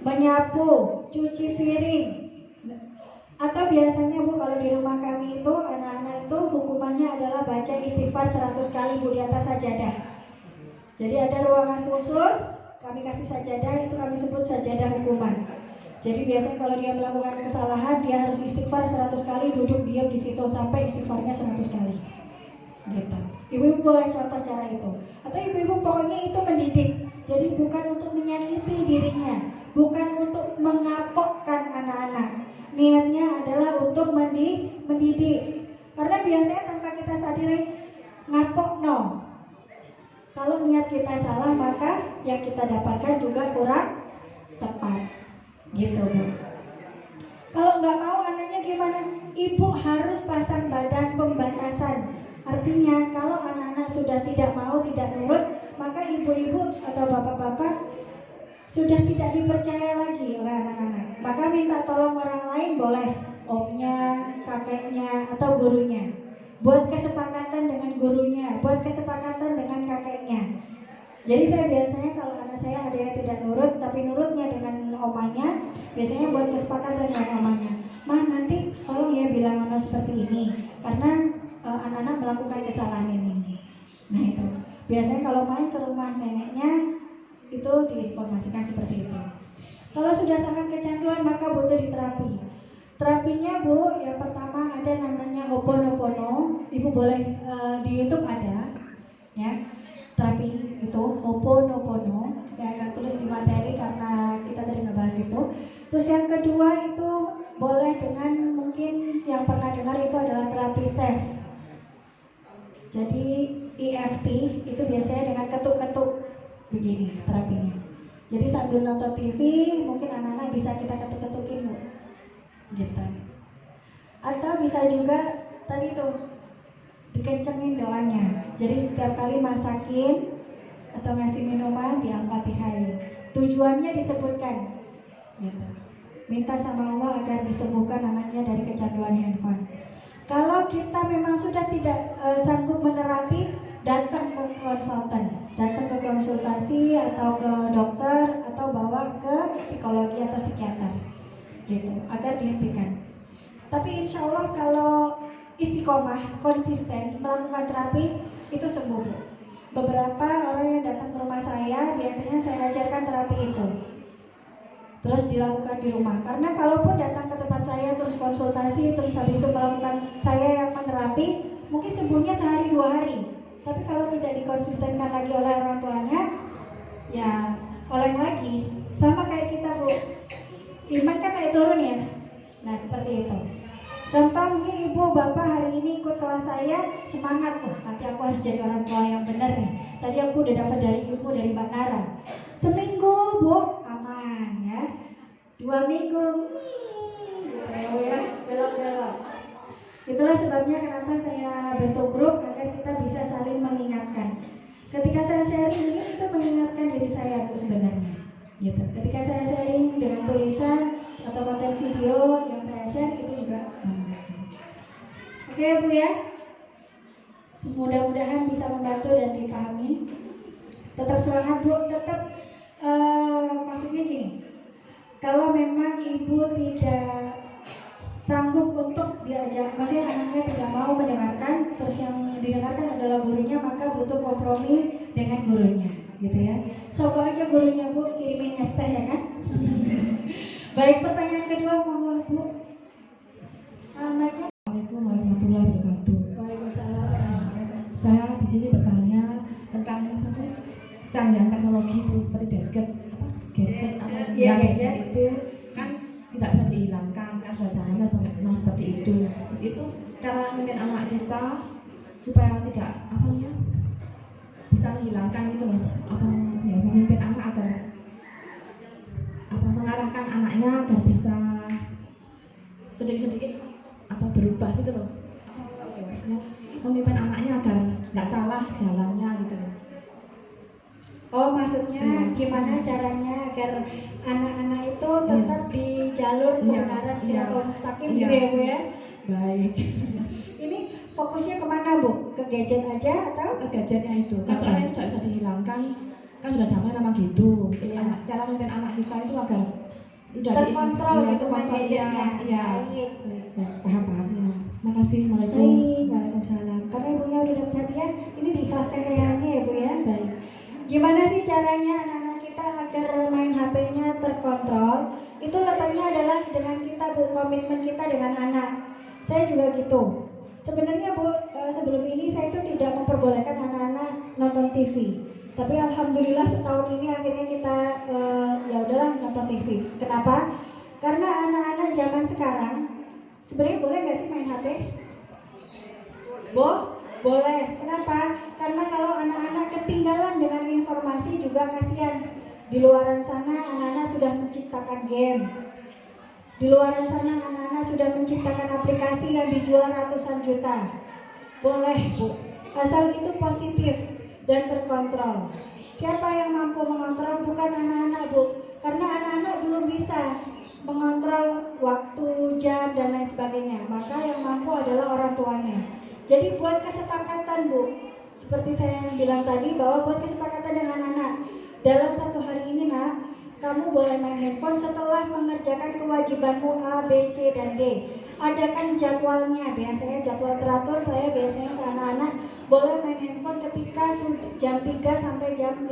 menyapu, cuci piring. Atau biasanya Bu, kalau di rumah kami itu anak-anak itu hukumannya adalah baca istighfar 100 kali Bu di atas sajadah. Jadi ada ruangan khusus, kami kasih sajadah, itu kami sebut sajadah hukuman. Jadi biasanya kalau dia melakukan kesalahan, dia harus istighfar 100 kali, duduk diam di situ sampai istighfarnya 100 kali. Gitu. Ibu-ibu boleh contoh cara itu. Atau ibu-ibu pokoknya itu mendidik. Jadi bukan untuk menyakiti dirinya, bukan untuk mengapokkan anak-anak. Niatnya adalah untuk mendidik. Karena biasanya tanpa kita sadari ngapok no. Kalau niat kita salah, maka yang kita dapatkan juga kurang tepat. Gitu, Bu. Kalau nggak mau anaknya gimana? Ibu harus pasang badan pembatasan. Artinya kalau anak-anak sudah tidak mau, tidak nurut, maka ibu-ibu atau bapak-bapak sudah tidak dipercaya lagi oleh anak-anak. Maka minta tolong orang lain boleh, omnya, kakeknya, atau gurunya. Buat kesepakatan dengan gurunya, buat kesepakatan dengan kakeknya. Jadi saya biasanya kalau anak saya ada yang tidak nurut, tapi nurutnya dengan omanya, biasanya buat kesepakatan dengan omanya. Mah nanti tolong ya bilang Mano seperti ini, karena anak-anak melakukan kesalahan ini. Nah itu biasanya kalau main ke rumah neneknya itu diinformasikan seperti itu. Kalau sudah sangat kecanduan maka butuh diterapi. Terapinya Bu, yang pertama ada namanya Ho'oponopono. Ibu boleh di YouTube ada, ya. Terapi itu Ho'oponopono. Saya akan tulis di materi karena kita tadi ngebahas itu. Terus yang kedua itu boleh dengan mungkin yang pernah dengar itu adalah terapi SAFE. Jadi EFT itu biasanya dengan ketuk-ketuk begini terapinya. Jadi sambil nonton TV mungkin anak-anak bisa kita ketuk-ketukin Bu, gitu. Atau bisa juga tadi tuh dikencengin doanya. Jadi setiap kali masakin atau ngasih minuman di Al-Fatihah. Tujuannya disebutkan, gitu. Minta sama Allah agar disembuhkan anaknya dari kecanduan handphone. Kalau kita memang sudah tidak sanggup menerapi, datang ke konsultan, datang ke konsultasi atau ke dokter atau bawa ke psikologi atau psikiater, gitu, agar dihentikan. Tapi insya Allah kalau istiqomah, konsisten melakukan terapi itu sembuh. Beberapa orang yang datang ke rumah saya biasanya saya ajarkan terapi itu. Terus dilakukan di rumah. Karena kalaupun datang ke tempat saya terus konsultasi terus habis itu melakukan saya yang menerapi, mungkin sembuhnya sehari 2 hari. Tapi kalau tidak dikonsistenkan lagi oleh orang tuanya, ya oleng lagi. Sama kayak kita Bu, iman kan naik turun ya. Nah seperti itu. Contoh mungkin ibu bapak hari ini ikut kelas saya, semangat tuh, nanti aku harus jadi orang tua yang benar nih. Tadi aku udah dapat dari ilmu dari Mbak Nara. Seminggu Bu aman ya, 2 minggu gitu ya, belok-belok. Itulah sebabnya kenapa saya bentuk grup agar kita bisa saling mengingatkan. Ketika saya sharing ini itu mengingatkan diri saya Bu sebenarnya. Gitu. Ketika saya sharing dengan tulisan atau konten video yang saya share itu juga mengingatkan. Oke Bu ya. Mudah-mudahan bisa membantu dan dipahami. Tetap semangat Bu, tetap maksudnya gini. Kalau memang ibu tidak sanggup untuk diajak, maksudnya anaknya tidak mau mendengarkan, terus yang didengarkan adalah gurunya, maka butuh kompromi dengan gurunya, gitu ya. Sogo aja gurunya Bu, kirimin es teh ya kan. Baik, pertanyaan kedua monggo Bu. Assalamualaikum warahmatullahi wabarakatuh. Waalaikumsalam. Saya di sini bertanya tentang kecanggihan teknologi itu seperti gadget itu kan tidak bisa dihilangkan, kan sudah zamannya memang seperti itu. Terus itu cara memimpin anak kita supaya tidak bisa menghilangkan gitu loh, memimpin anak agar mengarahkan anaknya agar bisa sedikit-sedikit berubah gitu loh, memimpin anaknya agar nggak salah jalannya gitu loh. Oh maksudnya gimana caranya agar anak-anak itu tetap di jalur kebenaran siratal mustaqim gitu ya Bu ya? Baik. Ini fokusnya kemana Bu? Ke gadget aja atau? Ke gadgetnya itu, kan soalnya itu tidak bisa dihilangkan, kan sudah zaman memang gitu. Terus cara memimpin anak kita itu agar udah terkontrol gitu kan gadgetnya. Iya. Paham. Makasih. Assalamualaikum. Baik, waalaikumsalam. Karena ibunya udah dapat hadiah, ini diikhlaskan kayaknya ya Bu ya. Baik. Gimana sih caranya anak-anak kita agar main HP-nya terkontrol? Itu Bu, komitmen kita dengan anak. Saya juga gitu. Sebenarnya Bu, sebelum ini saya itu tidak memperbolehkan anak-anak nonton TV. Tapi alhamdulillah setahun ini akhirnya kita ya udahlah nonton TV. Kenapa? Karena anak-anak zaman sekarang sebenarnya boleh nggak sih main HP? Boleh. Kenapa? Karena kalau anak-anak ketinggalan dengan informasi juga kasihan. Di luaran sana anak-anak sudah menciptakan game. Di luaran sana anak-anak sudah menciptakan aplikasi yang dijual ratusan juta. Boleh Bu, asal itu positif dan terkontrol. Siapa yang mampu mengontrol? Bukan anak-anak Bu, karena anak-anak belum bisa mengontrol waktu, jam, dan lain sebagainya. Maka yang mampu adalah orang tuanya. Jadi buat kesepakatan Bu, seperti saya bilang tadi bahwa buat kesepakatan dengan anak. Dalam satu hari ini nak, kamu boleh main handphone setelah mengerjakan kewajibanmu A, B, C, dan D. Adakan jadwalnya, biasanya jadwal teratur saya biasanya ke anak-anak boleh main handphone ketika jam 3 sampai jam 5.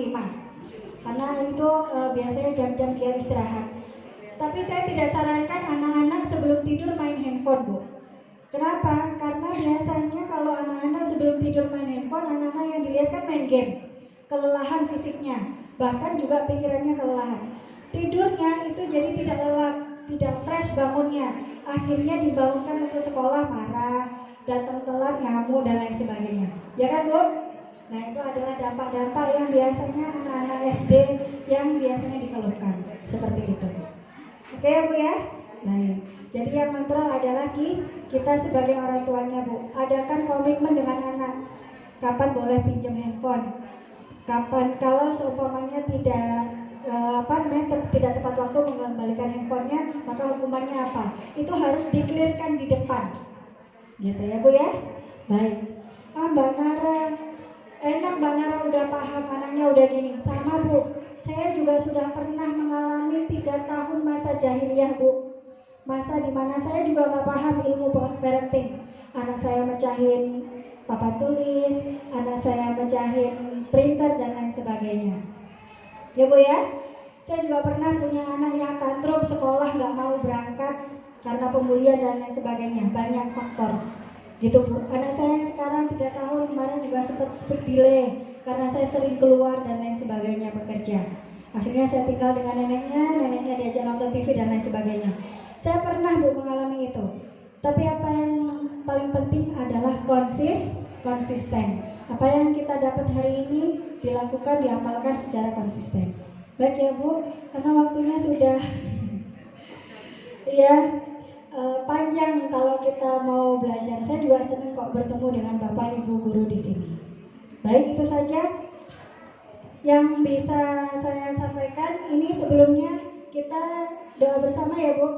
Karena itu biasanya jam-jam dia istirahat. Tapi saya tidak sarankan anak-anak sebelum tidur main handphone Bu. Kenapa? Karena biasanya kalau anak-anak sebelum tidur main handphone, anak-anak yang dilihat kan main game. Kelelahan fisiknya, bahkan juga pikirannya kelelahan. Tidurnya itu jadi tidak lelap, tidak fresh bangunnya. Akhirnya dibangunkan untuk sekolah marah, datang telat, ngamuk, dan lain sebagainya. Ya kan Bu? Nah itu adalah dampak-dampak yang biasanya anak-anak SD yang biasanya dikeluhkan. Seperti itu. Oke ya Bu ya? Baik. Jadi yang kontrol adalah kita sebagai orang tuanya Bu. Adakan komitmen dengan anak. Kapan boleh pinjam handphone? Kapan kalau seumpamanya tidak tidak tepat waktu mengembalikan handphonenya, maka hukumannya apa? Itu harus dikelirkan di depan. Gitu ya Bu ya? Baik. Mbak Nara, enak Mbak Nara udah paham anaknya udah gini. Sama Bu, saya juga sudah pernah mengalami 3 tahun masa jahiliyah Bu. Masa dimana saya juga nggak paham ilmu parenting. Anak saya mecahin papan tulis, anak saya mecahin printer dan lain sebagainya. Ya Bu ya, saya juga pernah punya anak yang tantrum sekolah nggak mau berangkat karena pembulian dan lain sebagainya. Banyak faktor. Gitu Bu. Anak saya yang sekarang 3 tahun kemarin juga sempat speak delay karena saya sering keluar dan lain sebagainya bekerja. Akhirnya saya tinggal dengan neneknya diajak nonton TV dan lain sebagainya. Saya pernah Bu mengalami itu. Tapi apa yang paling penting adalah konsisten. Apa yang kita dapat hari ini dilakukan, diamalkan secara konsisten. Baik ya Bu, karena waktunya sudah ya panjang kalau kita mau belajar. Saya juga senang kok bertemu dengan Bapak Ibu guru di sini. Baik, itu saja yang bisa saya sampaikan. Ini sebelumnya kita doa bersama ya Bu.